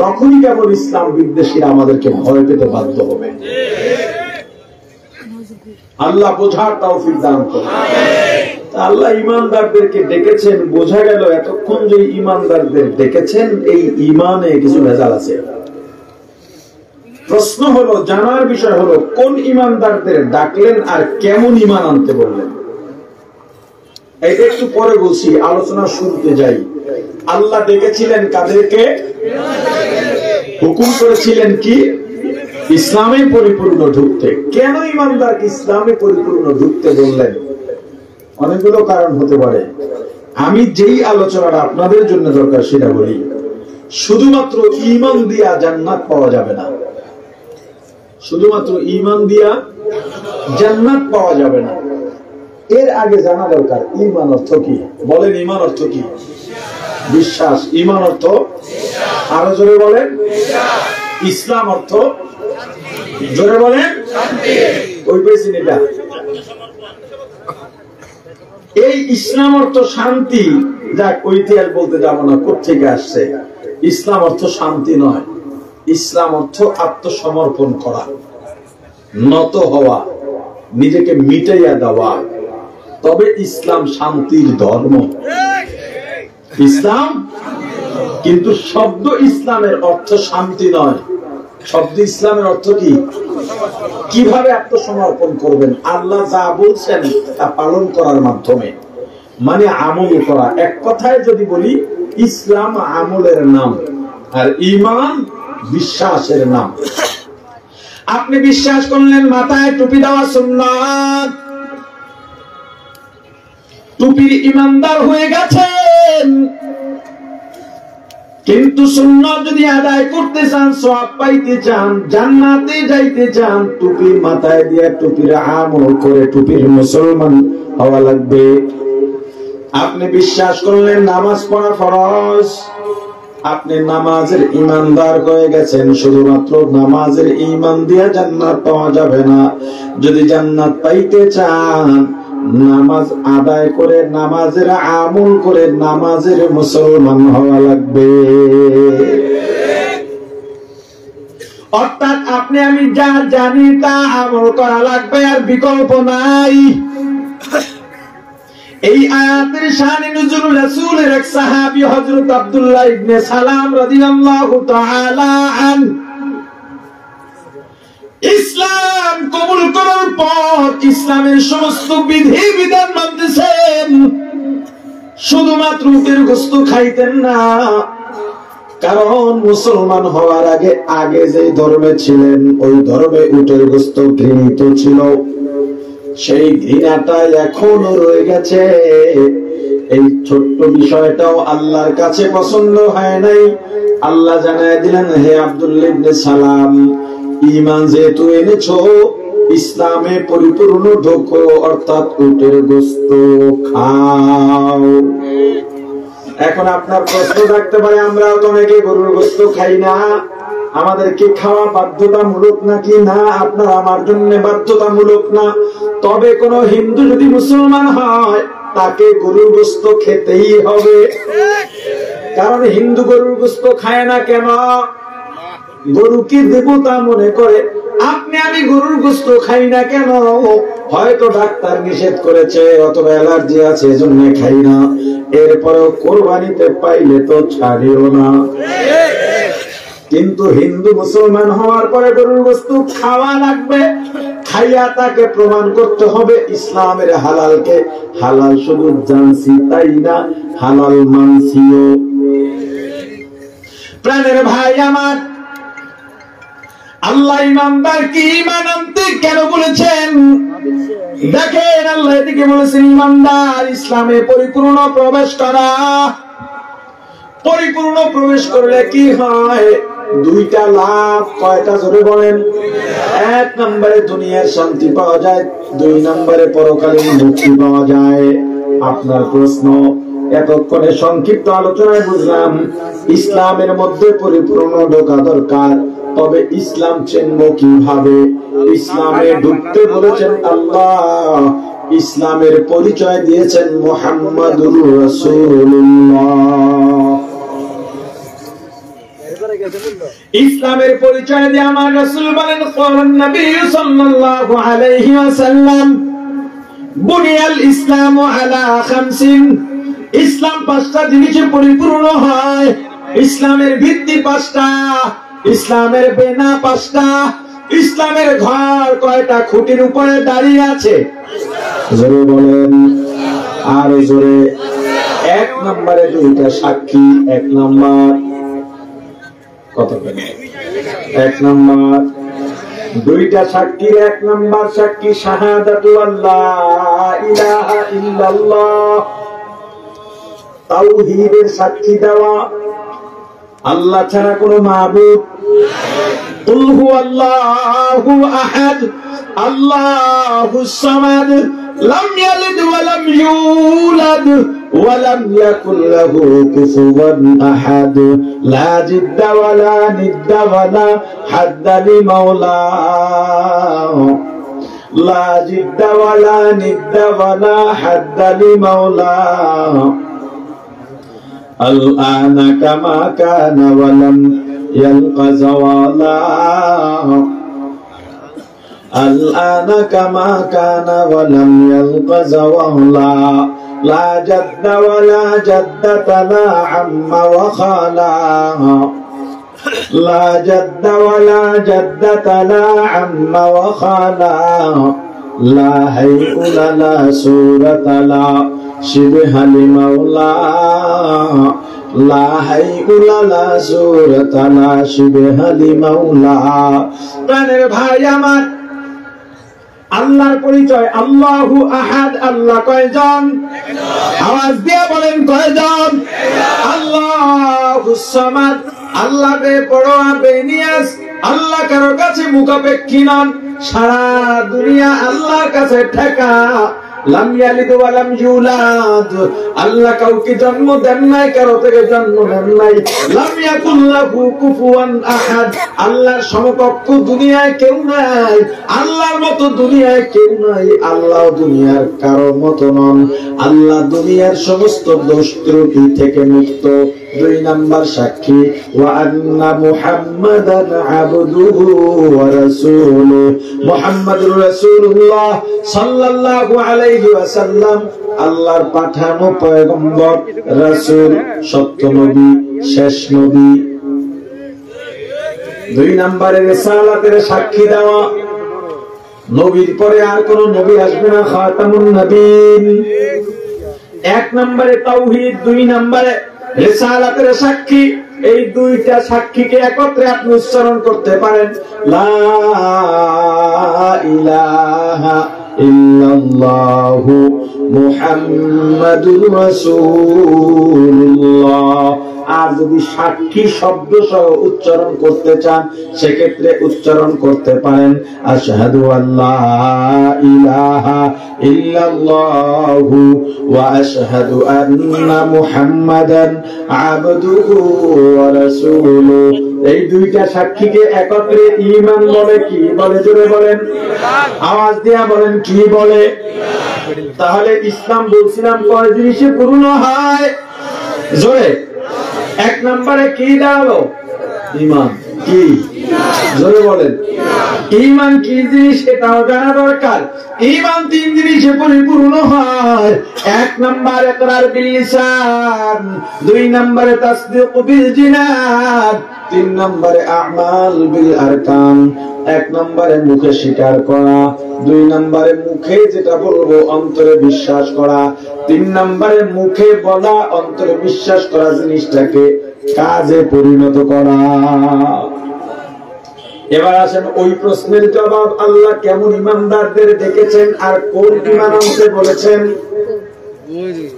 তখনই কেবল ইসলাম বিদ্বেষীরা আমাদেরকে ভয় পেতে বাধ্য হবে। আল্লাহ বোঝার তৌফিক দান করুন। আল্লাহ ইমানদারদেরকে ডেকেছেন, বোঝা গেল এতক্ষণ যে ইমানদারদের ডেকেছেন এই ইমানে কিছু ভেজাল আছে। প্রশ্ন হলো, জানার বিষয় হলো, কোন ইমানদারদের ডাকলেন আর কেমন ইমান আনতে বললেন? এটা একটু পরে বলছি, আলোচনা শুনতে যাই। আল্লাহ ডেকেছিলেন কাদেরকে? হুকুম করেছিলেন কি? ইসলামে পরিপূর্ণ ঢুকতে। কেন ইমানদারকে ইসলামে পরিপূর্ণ ঢুকতে বললেন? অনেকগুলো কারণ হতে পারে। আমি যেই আলোচনাটা আপনাদের জন্য দরকার সেটা বলি। শুধুমাত্র ঈমান দিয়া জান্নাত পাওয়া যাবে না, শুধুমাত্র ঈমান দিয়া জান্নাত পাওয়া যাবে না। এর আগে জানা দরকার ঈমান অর্থ কি। বলেন, ঈমান অর্থ কি? বিশ্বাস। ঈমান অর্থ আরো জোরে বলেন। ইসলাম অর্থ জোরে বলেন। ওই পেয়েছেন এটা। এই ইসলাম অর্থ শান্তি। যাক, ঐতিহাস বলতে যাব না, কোত্থেকে আসছে। ইসলাম অর্থ শান্তি নয়, ইসলাম অর্থ আত্মসমর্পণ করা, নত হওয়া, নিজেকে মিটাইয়া দেওয়া। তবে ইসলাম শান্তির ধর্ম। ইসলাম কিন্তু শব্দ ইসলামের অর্থ শান্তি নয়। শব্দ ইসলামের অর্থ কি? কিভাবে আত্মসমর্পণ করবেন? আল্লাহ যা বলছেন তা পালন করার মাধ্যমে, মানে আমল করা। এক কথায় যদি বলি, ইসলাম আমলের নাম আর ঈমান বিশ্বাসের নাম। আপনি বিশ্বাস করলেন মাথায় টুপি দেওয়া সুন্নাত, টুপির ঈমানদার হয়ে গেছেন। কিন্তু সুন্নাত যদি আদায় করতে চান, সওয়াব পাইতে চান, জান্নাতে যাইতে চান, টুপি মাথায় দিয়ে টুপির আমল করে টুপির মুসলমান হওয়া লাগবে। আপনি বিশ্বাস করলেন নামাজ পড়া ফরজ, আপনি নামাজের ঈমানদার হয়ে গেছেন। শুধুমাত্র নামাজের ঈমান দিয়ে জান্নাত পাওয়া যাবে না। যদি জান্নাত পাইতে চান, নামাজ আদায় করে, নামাজের আমল করে, নামাজের মুসলমান হওয়া লাগবে। অর্থাৎ আপনি আমি যা জানি তা আমল করা লাগবে, আর বিকল্প নাই। এই আয়াতের শানে নুজুল রাসূলের এক সাহাবী হযরত আব্দুল্লাহ ইবনে সালাম রাদিয়াল্লাহু তাআলা আন ইসলাম কবুল করার পর ইসলামের সমস্ত বিধি বিধান মানতেছেন। শুধুমাত্র উটের গোশত খাইতেন না, কারণ মুসলমান হওয়ার আগে যে ধর্মে ছিলেন ওই ধর্মে উটের গোশত ঘৃণিত ছিল। সেই ঘৃণাটা এখনো রয়ে গেছে। এই ছোট্ট বিষয়টাও আল্লাহর কাছে পছন্দ হয় নাই। আল্লাহ জানায় দিলেন, হে আব্দুল্লাহ ইবনে সালাম, ঈমান যেহেতু এনেছো, ইসলামে পরিপূর্ণ ঢোকো, অর্থাৎ উটের গোশত খাও। এখন আপনার প্রশ্ন থাকতে পারে, আমরাও তো অনেকে গরুর গোশত খাই না, আমাদেরকে খাওয়া বাধ্যতামূলক নাকি? না, আপনার আমার জন্য বাধ্যতামূলক না। তবে কোন হিন্দু যদি মুসলমান হয়, তাকে গরুর গোশত খেতেই হবে। কারণ হিন্দু গরুর গোশত খায় না কেন? গরুকে দেবতা মনে করে। আপনি আমি গরুর গোশত খাই না কেন? হয়তো ডাক্তার নিষেধ করেছে, অথবা অ্যালার্জি আছে, এজন্য খাই না। এরপরেও কোরবানিতে পাইলে তো ছাড়িও না। কিন্তু হিন্দু মুসলমান হওয়ার পরে গরুর গোশত খাওয়া লাগবে। খাইয়া তাকে প্রমাণ করতে হবে ইসলামের হালালকে হালাল শুধু জানছি তাই না, হালাল মানছিও। প্রাণের ভাই আমার, আল্লাহ ইমানদার কি ঈমান আনতে কেন বলেছেন? দেখেন আল্লাহ এদিকে বলেছেন ইমানদার ইসলামে পরিপূর্ণ প্রবেশ করা। পরিপূর্ণ প্রবেশ করলে কি হয়? দুইটা লাভ। কয়টা জোরে বলেন? এক নম্বরে দুনিয়ার শান্তি পাওয়া যায়, দুই নম্বরে পরকালীন মুক্তি পাওয়া যায়। আপনার প্রশ্ন, এতক্ষণে সংক্ষিপ্ত আলোচনায় বুঝলাম ইসলামের মধ্যে পরিপূর্ণ ঢোকা দরকার, তবে ইসলাম চিনব কিভাবে? ইসলামে ঢুকতে বলেছেন আল্লাহ, ইসলামের পরিচয় দিয়েছেন মুহাম্মাদুর রাসূলুল্লাহ। ইসলামের পরিচয় দিয়ে আমার রাসূল বলেন, ক্বালান নবী সাল্লাল্লাহু আলাইহি ওয়াসাল্লাম, বুনিয়াল ইসলামু আলা খামসিন। ইসলাম পাঁচটা জিনিসে পরিপূর্ণ হয়। ইসলামের ভিত্তি পাঁচটা, ইসলামের বেনা পাঁচটা। ইসলামের ঘর কয়টা খুঁটির উপরে দাঁড়িয়ে আছে? জোরে বলেন, আর জোরে। এক নম্বরে দুইটা সাক্ষী। এক নম্বর কত? এক নম্বর দুইটা সাক্ষীর এক নম্বর সাক্ষী শাহাদাতু আল্লাহ ইলাহা ইল্লাল্লাহ, তাওহীদের সাক্ষী দেওয়া, আল্লাহ ছাড়া কোনো মাবুদ। কুল হুয়াল্লাহু আহাদ আল্লাহুস সামাদ লাম ইয়ালিদ ওয়া লাম ইউলাদ ওয়া লাম ইয়াকুল লাহু কুফুওয়ান আহাদ লা জিদ্দা ওয়া লা নিদ্দা ওয়া লা হাদ্দা লিমাওলা লা জিদ্দা ওয়া লা নিদ্দা ওয়া লা হাদ্দা লিমাওলা الآن كما كان ولم يلق زوالا الآن كما كان ولم يلق زوالا لا جد ولا جدة لا عم وخالا لا جد ولا جدة لا عم وخالا لا هيئ لا سورة لا شبه لمولا لا هيئ لا سورة لا شبه لمولا। প্রাণের ভাই আমার, আল্লাহর পরিচয় আল্লাহু আহাদ। আল্লাহ কয়জন? আওয়াজ দিয়ে বলেন কয়জন? আল্লাহুস সামাদ, আল্লাহ বেপরোয়া বেনিয়াজ, আল্লাহ কারো কাছে মুখাপেক্ষী নন, সারা দুনিয়া আল্লাহর কাছে ঠেকা। লাম ইয়ালিদ ওয়া লাম ইউলাদ, আল্লাহ কাউকে জন্ম দেন নাই, কারো থেকে জন্ম নেন নাই। লাম ইয়াকুল লাহু কুফুওয়ান আহাদ, আল্লাহর সমকক্ষ দুনিয়ায় কেউ নাই, আল্লাহর মতো দুনিয়ায় কেউ নাই, আল্লাহ দুনিয়ার কারো মতো নন। আল্লাহ দুনিয়ার সমস্ত দোষ ত্রুটি থেকে মুক্ত। দুই নাম্বার সাক্ষী ওয়া আন্না মুহাম্মাদান আবদুহু ওয়া রাসূলুহু, মুহাম্মাদুর রাসূলুল্লাহ সাল্লাল্লাহু আলাইহি ওয়াসাল্লাম আল্লাহর পাঠানো পয়গম্বর, রাসূল, সত্য নবী, শেষ নবী। দুই নম্বরে রিসালাতের সাক্ষী দেওয়া, নবীর পরে আর কোন নবী আসবে না, খাতামুন নবীন। এক নম্বরে তাওহীদ, দুই নম্বরে রিসালাতের সাক্ষী। এই দুইটা সাক্ষীকে একত্রে আপনি উচ্চারণ করতে পারেন, লা ইলাহা ইল্লাল্লাহু মুহাম্মাদুর রাসূলুল্লাহ। আর যদি সাক্ষী শব্দ সহ উচ্চারণ করতে চান, সেক্ষেত্রে উচ্চারণ করতে পারেন আশহাদু আল্লা ইলাহা ইল্লাল্লাহু ওয়া আশহাদু আন্না মুহাম্মাদান আবদুহু ওয়া রাসূলুহু। এই দুইটা সাক্ষীকে একত্রে ঈমান বলে। কি বলে? জোরে বলেন, আওয়াজ দিয়া বলেন, কি বলে? তাহলে ইসলাম বলছিলাম কয় জিনিসে পূর্ণ হয়? জোরে। এক নম্বরে কি দাঁড়ালো? ঈমান। কি? জোরে বলেন। ঈমান কি জিনিস এটাও জানা দরকার। ঈমান তিন জিনিসে পরিপূর্ণ হয়। এক নম্বরে ইকরার বিল লিসান, দুই নম্বরে তাসদীক বিল জিনান, তিন নম্বরে আমাল বিল আরকান। এক নম্বরে মুখে স্বীকার করা, দুই নম্বরে মুখে যেটা বলবো অন্তরে বিশ্বাস করা, তিন নম্বরে মুখে বলা অন্তরে বিশ্বাস করা জিনিসটাকে কাজে পরিণত করা। এবার আসেন ওই প্রশ্নের জবাব, আল্লাহ কেমন ইমানদারদের ডেকেছেন আর কোন ইমান আনতে বলেছেন?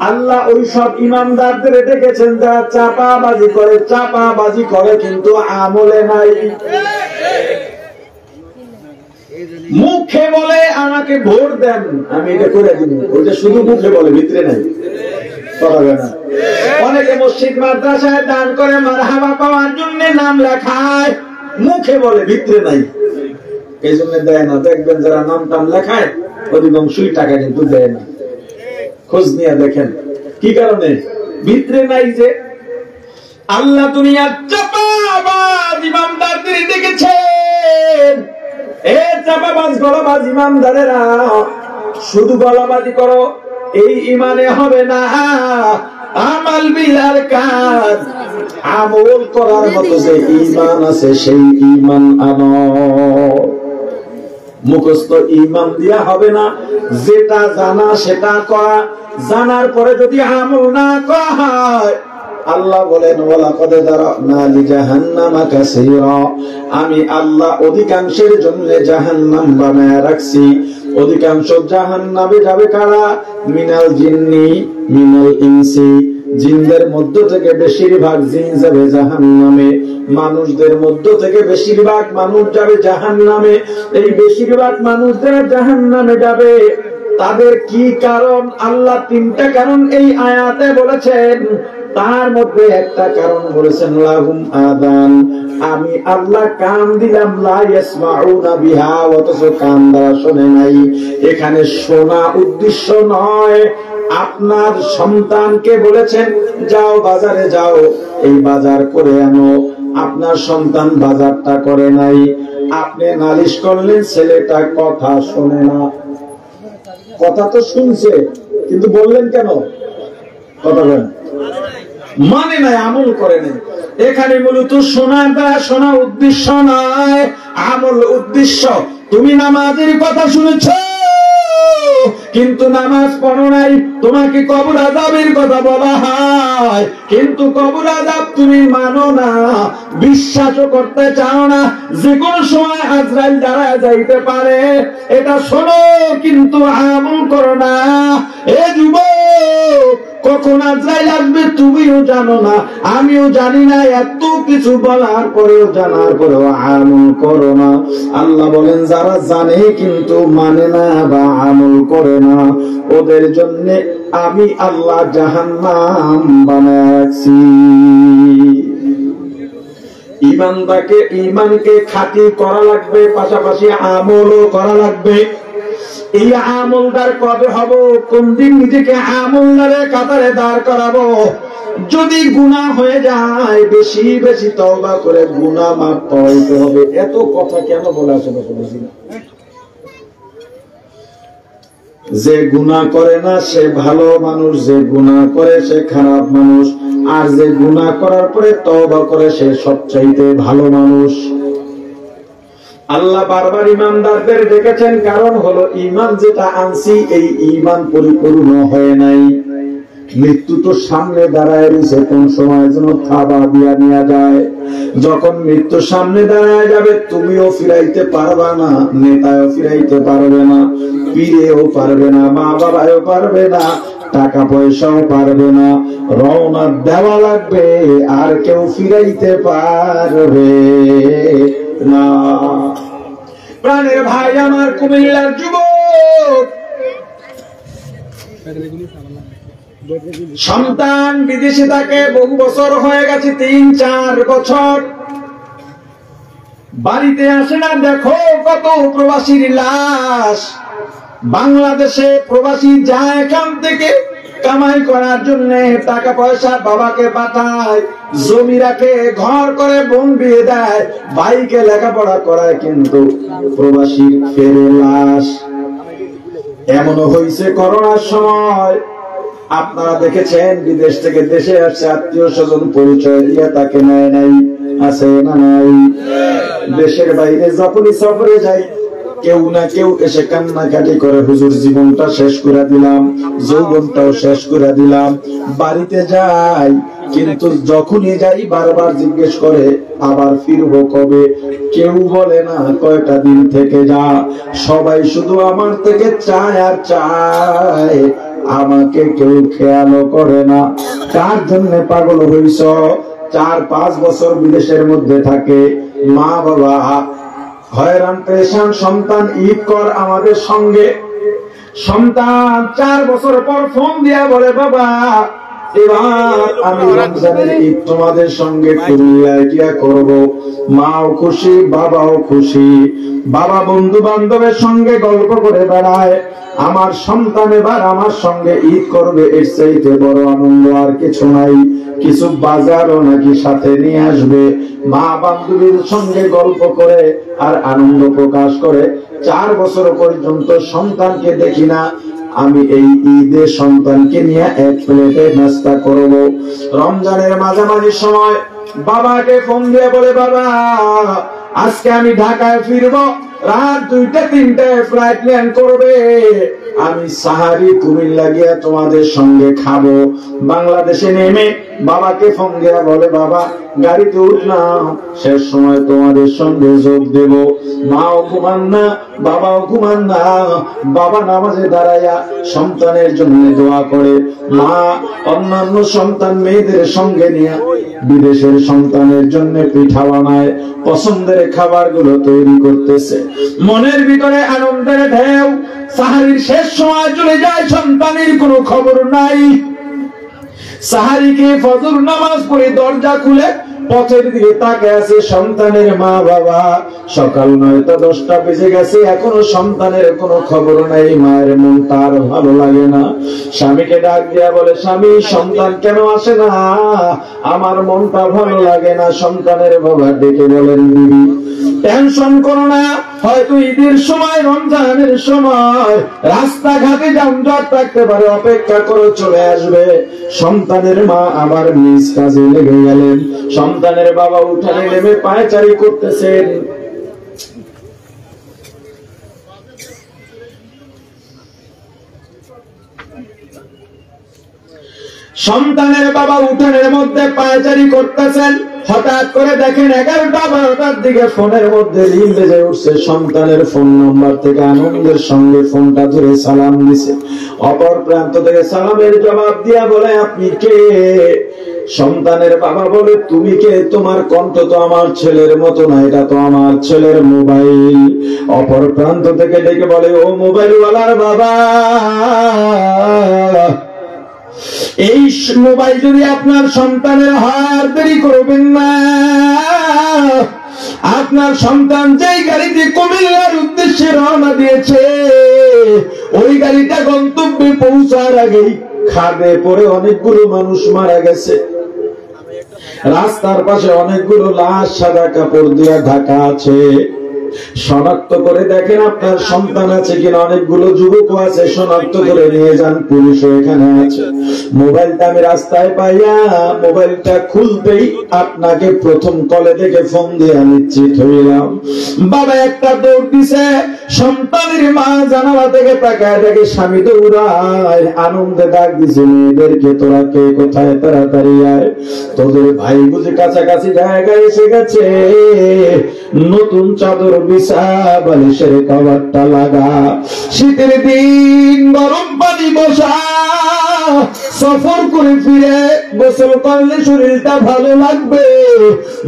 আল্লাহ ওই সব ইমানদারদের ডেকেছেন যারা চাপাবাজি করে কিন্তু আমলে নাই। মুখে বলে আমাকে ভোট দেন, আমি এটা করে দিব, ওইটা শুধু মুখে বলে, ভিতরে নাই। অনেকে মসজিদ মাদ্রাসায় দান করে মারহাবা পাওয়ার জন্য নাম লেখায়, মুখে বলে ভিতরে নাই, এই জন্য দেয় না। দেখবেন যারা নাম টাম লেখায় অধিকাংশই টাকা কিন্তু দেয় না। খোঁজ নিয়ে দেখেন কি কারণে, ভিতরে নাই। যে আল্লাহ দুনিয়ার চাপাবাজ ইমানদারদের ডেকেছেন, এ চাপাবাজ গলাবাজ ইমানদারেরা, শুধু গলাবাজি করো এই ইমানে হবে না। আমাল বিলার কাজ, আমল করার মতো যে ঈমান আছে সেই ঈমান আনো। মুখস্থ ঈমান দিয়া হবে না, যেটা জানা সেটা করা, জানার পরে যদি আমল না করা হয়, আল্লাহ বলেন ওয়ালাকাদ দারানা লিজাহান্নামা কাসীরা, আমি আল্লাহ অধিকাংশের জন্য জাহান্নাম বানায় রাখছি। অধিকাংশ জাহান্নামে যাবে কারা? মিনাল জিন্নি মিনাল ইনসি, জিনদের মধ্য থেকে বেশিরভাগ জিন যাবে জাহান্নামে, মানুষদের মধ্য থেকে বেশিরভাগ মানুষ যাবে জাহান্নামে। এই বেশিরভাগ মানুষ যারা জাহান্নামে যাবে তাদের কি কারণ? আল্লাহ তিনটা কারণ এই আয়াতে বলেছেন, তার মধ্যে একটা কারণ বলেছেন লাহুম আযান, আমি আল্লাহ কান দিলাম, লা ইয়াসমাউনা বিহা, অথচ কান দ্বারা শোনে নাই। এখানে শোনা উদ্দেশ্য নয়। আপনার সন্তানকে বলেছেন যাও বাজারে যাও, এই বাজার করে আনো, আপনার সন্তান বাজারটা করে নাই, আপনি নালিশ করলেন ছেলেটা কথা শোনে না। কথা তো শুনছে কিন্তু বললেন কেন? কথা বলেন, মানে নাই, আমল করে নাই। এখানে মূলত শোনার দ্বারা শোনা উদ্দেশ্য নয়, আমল উদ্দেশ্য। তুমি নামাজের কথা শুনেছ কিন্তু নামাজ পড়ো নাই, তোমাকে কবর আযাবের কথা বলা হয় কিন্তু কবর আযাব তুমি মানো না, বিশ্বাসও করতে চাও না। যে কোনো সময় আজরাইল দাঁড়ায় যাইতে পারে, এটা শোনো কিন্তু আমল করো না। এ যুবক, কখন আজরাইল আসবে তুমিও জানো না, আমিও জানি না। এত কিছু বলার পরেও, জানার পরেও আমল করো না। আল্লাহ বলেন যারা জানে কিন্তু মানে না বা আমল করে না, ওদের জন্য আমি আল্লাহ জাহান্নাম বানায় রাখছি। ঈমানকে খাঁটি করা লাগবে, পাশাপাশি আমলও করা লাগবে। এই আমলদার কবে হব? কোন দিন নিজেকে আমলদারের কাতারে দাঁড় করাবো? যদি গুনাহ হয়ে যায়, বেশি বেশি তওবা করে গুনাহ মাফ পাইতে হবে। এত কথা কেন বলে আসে বুঝি না। যে গুনাহ করে না সে ভালো মানুষ, যে গুনাহ করে সে খারাপ মানুষ, আর যে গুনাহ করার পরে তওবা করে সে সবচাইতে ভালো মানুষ। আল্লাহ বারবার ইমানদারদের ডেকেছেন, কারণ হলো ঈমান যেটা আনছি এই ঈমান পরিপূর্ণ হয় নাই। মৃত্যু তো সামনে দাঁড়ায় রয়েছে, কোন সময় যেন খাবা দিয়া নিয়ে যায়। যখন মৃত্যু সামনে দাঁড়ায় যাবে, তুমিও ফিরাইতে পারবা না, নেতাও ফিরাইতে পারবে না, পীরেও পারবে না, মা বাবাও পারবে না, টাকা পয়সাও পারবে না, রওনা দেওয়া লাগবে, আর কেউ ফিরাইতে পারবে না। প্রাণের ভাই আমার কুমিল্লার যুবক, সন্তান বিদেশে থাকে, বহু বছর হয়ে গেছে, 3-4 বছর বাড়িতে আসে না। দেখো কত প্রবাসীর লাশ। বাংলাদেশে প্রবাসী যায় এখান থেকে কামাই করার জন্য, টাকা পয়সা বাবাকে পাঠায়, জমি রাখে, ঘর করে, বোন বিয়ে দেয়, ভাইকে লেখাপড়া করায়, কিন্তু প্রবাসীর ফেরে লাশ। এমনও হয়েছে করোনার সময়, আপনারা দেখেছেন, বিদেশ থেকে দেশে আসছে, আত্মীয় স্বজন পরিচয় দিয়ে তাকে নেয় নাই, আছে না নাই? দেশের বাইরে যখনই সফরে যাই, কেউ না কেউ এসে কান্নাকাটি করে, হুজুর জীবনটা শেষ করে দিলাম, যৌবনটাও শেষ করে দিলাম। বাড়িতে যাই, কিন্তু যখনই যাই বারবার জিজ্ঞেস করে আবার ফিরবো কবে। কেউ বলে না কয়টা দিন থেকে যা, সবাই শুধু আমার থেকে চায় আর চায়, আমাকে কেউ খেয়ালও করে না। কার জন্য পাগল হইছ? 4-5 বছর বিদেশের মধ্যে থাকে, মা বাবা হয়রান পেরেশান, সন্তান ঈদ কর আমাদের সঙ্গে। সন্তান 4 বছর পর ফোন দিয়া বলে বাবা এবার আমি রমজানের ঈদ তোমাদের সঙ্গে কুমিল্লায় গিয়া করব। মাও খুশি, বাবাও খুশি। বাবা বন্ধু বান্ধবের সঙ্গে গল্প করে বেড়ায়, আমার সন্তান এবার আমার সঙ্গে ঈদ করবে, এর চাইতে বড় আনন্দ আর কিছু নাই। কিছু বাজারও নাকি সাথে নিয়ে আসবে। মা বান্ধবীর সঙ্গে গল্প করে আর আনন্দ প্রকাশ করে। 4 বছর পর্যন্ত সন্তানকে দেখি না। আমি এই ঈদে সন্তানকে নিয়ে এক প্লেটে নাস্তা করব। রমজানের মাঝামাঝি সময় বাবাকে ফোন দিয়ে বলে বাবা আজকে আমি ঢাকায় ফিরবো, রাত 2টা-3টায় ফ্লাইট ল্যান্ড করবে, আমি সাহারি কুমিল্লা গিয়া তোমাদের সঙ্গে খাবো। বাংলাদেশে নেমে বাবাকে ফোন দিয়া বলে বাবা গাড়িতে উঠলাম, শেষ সময় তোমাদের সঙ্গে যোগ দেব। মাও ঘুমান না, বাবাও ঘুমান না। বাবা নামাজে দাঁড়াইয়া সন্তানের জন্য দোয়া করে। মা অন্যান্য সন্তান মেয়েদের সঙ্গে নিয়ে বিদেশের সন্তানের জন্য পিঠা বানায়, পছন্দের খাবার গুলো তৈরি করতেছে। মনের ভিতরে আনন্দের ঢেউ। সাহারির শেষ সময় চলে যায়, সন্তানের কোনো খবর নাই। সাহারিকে ফজর নামাজ পড়ে দরজা খুলে পথের দিকে তাকিয়ে আছে সন্তানের মা বাবা। সকাল 9টা-10টা বেজে গেছে, এখনো সন্তানের কোনো খবর নাই। মায়ের মন তার ভালো লাগে না। স্বামীকে ডাক দিয়া বলে স্বামী সন্তান কেন আসে না? আমার মনটা ভালো লাগে না। সন্তানের বাবা ডেকে বলেন বিবি টেনশন করো না, হয়তো ঈদের সময় রমজানের সময় রাস্তাঘাটে যানজট থাকতে পারে, অপেক্ষা করে চলে আসবে। সন্তানের মা আবার নিজ কাজে লেগে গেলেন। সন্তানের বাবা উঠানে নেমে পায়চারি করতেছেন। সন্তানের বাবা উঠানের মধ্যে পায়চারি করতেছেন। হঠাৎ করে দেখেন 11টা-12টার দিকে ফোনের মধ্যে রিং বেজে উঠছে। সন্তানের ফোন নাম্বার থেকে আনন্দের সঙ্গে ফোনটা ধরে সালাম দিছে। অপর প্রান্ত থেকে সালামের জবাব দিয়া বলে আপনি কে? সন্তানের বাবা বলে তুমি কে? তোমার কণ্ঠ তো আমার ছেলের মতো না, এটা তো আমার ছেলের মোবাইল। অপর প্রান্ত থেকে ডেকে বলে ও মোবাইলওয়ালার বাবা, এই মোবাইল যদি আপনার সন্তানের হার দেরি করবেন না। আপনার সন্তান যেই গাড়িতে কুমিল্লার উদ্দেশ্যে রওনা দিয়েছে, ওই গাড়িটা গন্তব্যে পৌঁছার আগেই খাদে পড়ে অনেকগুলো মানুষ মারা গেছে। রাস্তার পাশে অনেকগুলো লাশ সাদা কাপড় দিয়ে ঢাকা আছে। শনাক্ত করে দেখেন আপনার সন্তান আছে কিনা। অনেকগুলো যুবকও আছে, শনাক্ত করে নিয়ে যান, পুলিশও এখানে আছে। মোবাইলটা আমি রাস্তায় পাইয়া মোবাইলটা খুলতেই আপনাকে প্রথম কলে থেকে ফোন দিয়ে নিশ্চিত হইলাম। বাবা একটা দৌড় দিছে। সন্তানের মা জানালা থেকে তাকায় দেখে স্বামী দৌড়ায়, আনন্দে ডাক দিছে মেয়েদেরকে তোরা কে কোথায়, তাড়াতাড়ি আয়, তোদের ভাই বুঝে কাছাকাছি জায়গায় এসে গেছে। নতুন চাদর বিছা, বালিশের কভারটা লাগা, শীতের দিন গরম পানি বসা, সফর করে ফিরে গোসল করলে শরীরটা ভালো লাগবে।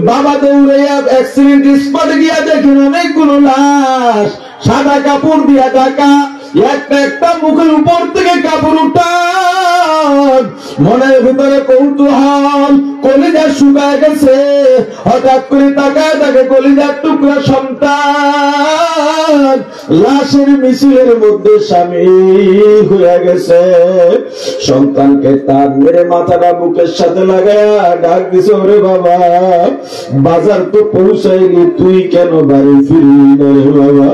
বাবা দৌড়ে অ্যাক্সিডেন্ট স্পটে গিয়া দেখেন অনেকগুলো লাশ সাদা কাপড় দিয়া ঢাকা। একটা একটা মুখের উপর থেকে কাপড় উঠান। মনের ভিতরে কৌতূহল, কলিজা শুকায় গেছে। হঠাৎ করে তাকায় তাকে কলিজার টুকরা সন্তান লাশের মিছিলের মধ্যে সামিল হয়ে গেছে। সন্তানকে তার মেরে মাথাটা বুকের সাথে লাগায়া ডাক দিছে ওরে বাবা, বাজার তো পৌঁছাইনি, তুই কেন বাড়ি ফিরলি না রে বাবা?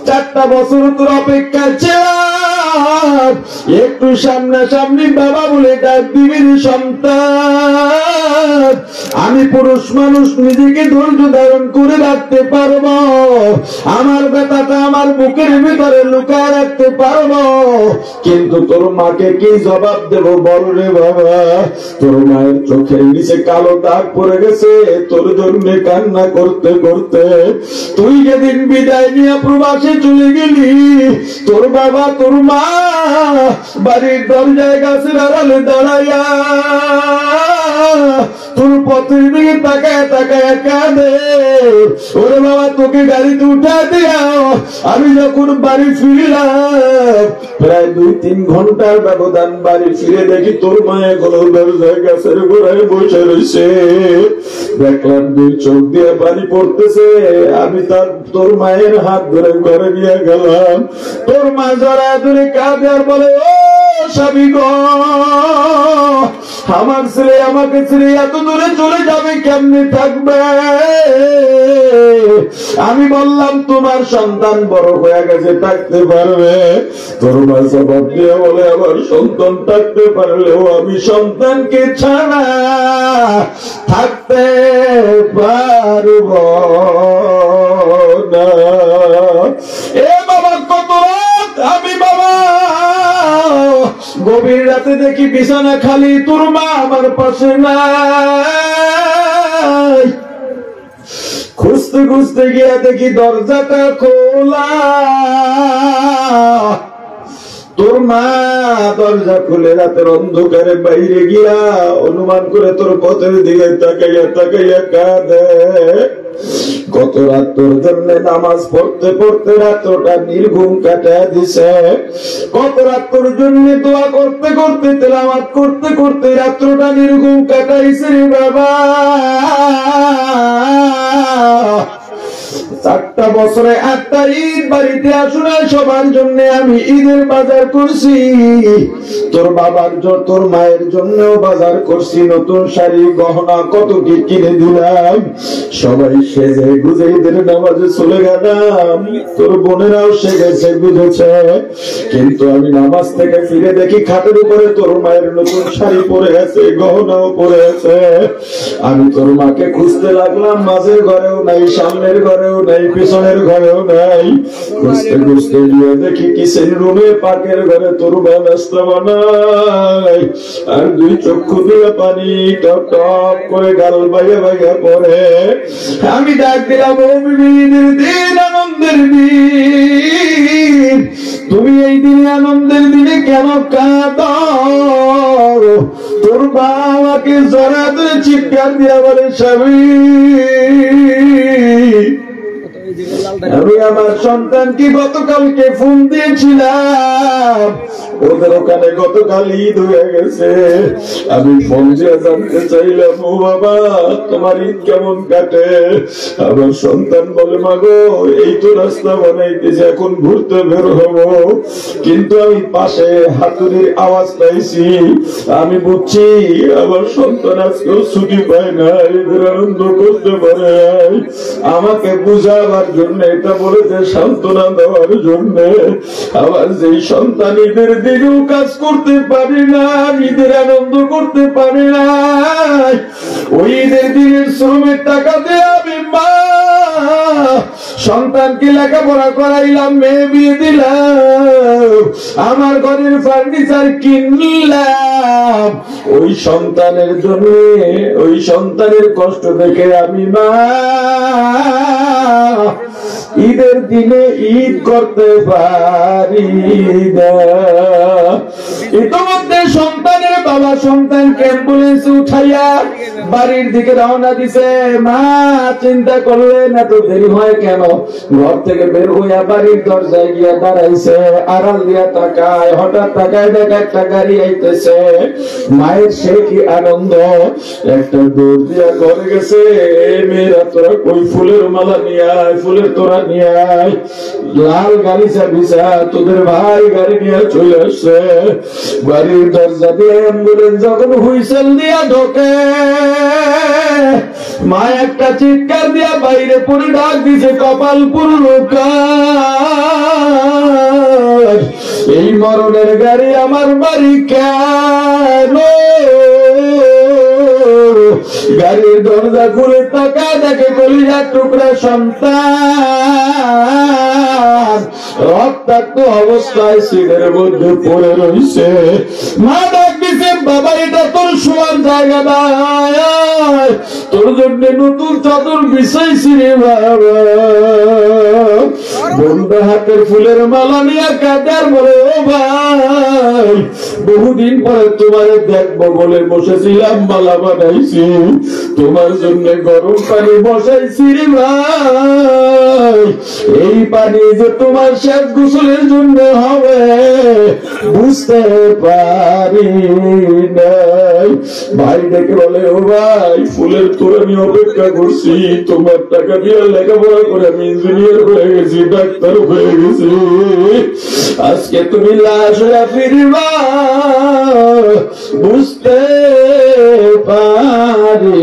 4টা বছর তোর অপেক্ষা ছিলাম, একটু সামনাসামনি বাবা বলে ডাক দিবি সন্তান। আমি পুরুষ মানুষ নিজেকে ধৈর্য ধারণ করে রাখতে পারবো, আমার ব্যথাটা আমার বুকের ভিতরে লুকায় রাখতে পারবো, কিন্তু তোর মাকে কি জবাব দেব বল রে বাবা। তোর মায়ের চোখের নিচে কালো দাগ পড়ে গেছে তোর জন্য কান্না করতে করতে। তুই যেদিন বিদায় নিয়ে প্রবাসে চলে গেলি, তোর বাবা তোর মা বাড়ির দরজায় গাছের আড়ালে দাঁড়াইয়া তোর পথের দিকে তাকায় তাকায় কাঁদে। ওরে বাবা তোকে গাড়িতে উঠা দিয়া আমি যখন বাড়ি ফিরলাম, প্রায় 2-3 ঘন্টার ব্যবধান বাড়ি ফিরে দেখি তোর মায়ে কোনো দরজায় গাছের গোড়ায় বসে রয়েছে। দেখলাম 2 চোখ দিয়ে পানি পড়তেছে। আমি তোর মায়ের হাত ধরে ঘরে নিয়ে গেলাম। তোর মা জড়া ধরে কাঁদে আর বলে, ও স্বামী গো, আমার ছেলে আমাকে ছেড়ে এত দূরে চলে যাবে, কেমনে থাকবে? আমি বললাম তোমার সন্তান বড় হয়ে গেছে, থাকতে পারবে। তোর মা জবাব দিয়ে বলে, আমার সন্তান থাকতে পারলেও আমি সন্তানকে ছাড়া থাকতে পারব না। এ বাবা কত রাত, আমি বাবা গভীর রাতে দেখি বিছানা খালি, তোর মা আমার পাশে নাই। খুঁজতে খুঁজতে গিয়া দেখি দরজাটা খোলা, তোর মা দরজা খুলে রাতের অন্ধকারে বাইরে গিয়া অনুমান করে তোর পথের দিকে তাকাইয়া তাকাইয়া কাঁদে। কত রাত তোর জন্য নামাজ পড়তে পড়তে রাতটা নির্ঘুম কাটায় দিছে, কত রাত তোর জন্য দোয়া করতে করতে তেলাওয়াত করতে করতে রাত্রটা নির্ঘুম কাটাইছে রে বাবা। 4টা বছরে 8টা ঈদ বাড়িতে আসুনা সবার জন্য আমি ঈদের বাজার করছি, তোর বাবার তোর মায়ের জন্যও বাজার করছি, নতুন শাড়ি গহনা কত কি কিনে দিলাম। সবাই সেজে গুজে ঈদের নামাজে চলে গেলাম, তোর বোনেরাও সেজেছে বুঝেছে, কিন্তু আমি নামাজ থেকে ফিরে দেখি খাটের উপরে তোর মায়ের নতুন শাড়ি পরে আছে, গহনাও পরে আছে। আমি তোর মাকে খুঁজতে লাগলাম, মাঝের ঘরেও নাই, সামনের ঘরেও নাই, পিছনের ঘরেও নাই। খুঁজতে খুঁজতে গিয়ে দেখি কিচেন রুমে পাকের ঘরে তোর মা নাস্তা বানাই, আর 2 চক্ষু দিয়ে পানি টপ টপ করে গাল বাইয়া বাইয়া পড়ে। আমি ডাক দিলাম, ও বিবিদের দিন, আনন্দের দিন, তুমি এই দিনে আনন্দের দিনে কেন কাঁদো? তোর বাবাকে জড়া ধরে চিৎকার দিয়া বলে, স্বামী আমি আমার সন্তানকে গতকালকে ফোন দিয়েছিলাম, ওদের ওখানে গতকাল ঈদ হয়ে গেছে। আমি ফোন দিয়ে জানতে চাইলাম, ও বাবা তোমার ঈদ কেমন কাটে? আমার সন্তান বলে, মাগো এই তো রাস্তা বানাইতেছে, এখন ঘুরতে বের হব, কিন্তু আমি পাশে হাতুড়ির আওয়াজ পাইছি, আমি বুঝছি আমার সন্তান আজকেও ছুটি পায় না, ঈদের আনন্দ করতে পারে নাই। আমাকে বুঝাবার জন্য, এটা বলেছে সান্ত্বনা দেওয়ার জন্য। আমার যেই সন্তান ঈদের দিনেও কাজ করতে পারে না, ঈদের আনন্দ করতে পারে না, ওই ঈদের দিনের শ্রমের টাকা দিয়ে আমি মা সন্তানকে লেখাপড়া করাইলাম, মেয়ে বিয়ে দিলাম, আমার ঘরের ফার্নিচার কিনলাম, ওই সন্তানের জন্য, ওই সন্তানের কষ্ট দেখে আমি মা ঈদের দিনে ঈদ করতে পারি না। ইতিমধ্যে সন্তানের বাবা সন্তানকে অ্যাম্বুলেন্সে উঠাইয়া বাড়ির দিকে রওনা দিছে। মা চিন্তা করলেন এত দেরি হয় কেন, ঘর থেকে বের হইয়া বাড়ির দরজায় গিয়া দাঁড়াইছে, আড়াল দিয়া তাকায়, হঠাৎ তাকায় দেখে একটা গাড়ি আইতেছে। মায়ের সে কি আনন্দ, একটা দৌড় দিয়া ঘরে গেছে, মেয়েরা তোরা কই ফুলের মালা নিয়ে আয়, ফুলের তোরা নিয়ে আয়, লাল গাড়ি চাবিছা, তোদের ভাই গাড়ি নিয়ে চলে আসছে। বাড়ির দরজা দিয়ে অ্যাম্বুলেন্স যখন হুইসেল দিয়া ঢোকে, মা একটা চিৎকার দিয়া বাইরে পড়ে ডাক দিছে, কপাল পুরো কার, এই মরণের গাড়ি আমার বাড়ি কেন? গাড়ির দরজা খুলে টাকা দেখে কলিজার টুকরা সন্তান রক্তাক্ত অবস্থায় সিটের মধ্যে পড়ে রয়েছে। মা ডাক দিছে, বাবা এটা তোর শোয়ার জায়গা নয়, তোর জন্য নতুন চাদর বিছাইছি রে বাবা। বন্ধু হাতের ফুলের মালা নিয়ে কাঁদার বলে, ও ভাই বহুদিন পরে তোমার দেখবো বলে বসেছিলাম, মালা বানাইছি তোমার জন্য, গরম পানি বসাইছি রে ভাই। এই পানি যে তোমার শেষ গোসলের জন্য হবে বুঝতে পারি নাই। ভাই ডেকে বলে, ও ভাই ফুলের তোর আমি অপেক্ষা করছি, তোমার টাকা দিয়ে লেখাপড়া করে আমি ইঞ্জিনিয়ার হয়ে গেছি, ডাক্তার হয়ে গেছি, আজকে তুমি লাশ হয়ে ফিরবা বুঝতে পারি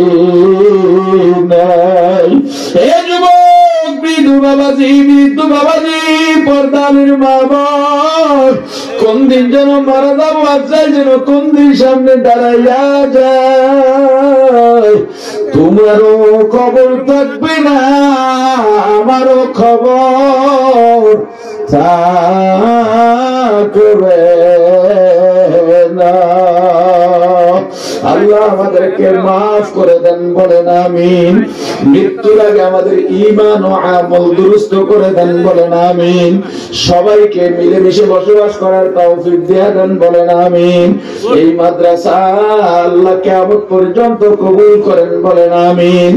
নাই। হে যুবক, বৃদ্ধ বাবাজি, পর্দানির মা বাপ, কোন দিন যেন মারা যাবো, আজকাল যেন কোন দিন সামনে দাঁড়াইয়া যায়, তোমারও খবর থাকবে না, আমারও খবর থাকবে না। আল্লাহ আমাদেরকে মাফ করে দেন, বলেন আমিন। মৃত্যুর আগে আমাদের ঈমান ও আমল দুরুস্ত করে দেন, বলেন আমিন। সবাইকে মিলেমিশে বসবাস করার তৌফিক দিয়ে দেন, বলেন আমিন। এই মাদ্রাসা আল্লাহ কিয়ামত পর্যন্ত কবুল করেন, বলেন আমিন।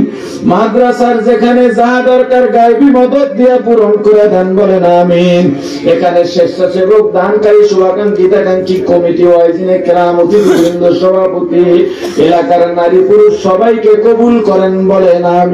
মাদ্রাসার যেখানে যা দরকার গায়বী মদদ দিয়ে পূরণ করে দেন, বলেন আমিন। এখানে স্বেচ্ছাসেবক, দানকারী, শুভাকাঙ্ক্ষী, হিতাকাঙ্ক্ষী কমিটি, ওয়াইজিনে কেরাম, অতিথিবৃন্দ, সভাপতি, এলাকার নারী পুরুষ সবাইকে কবুল করেন, বলেন আমিন।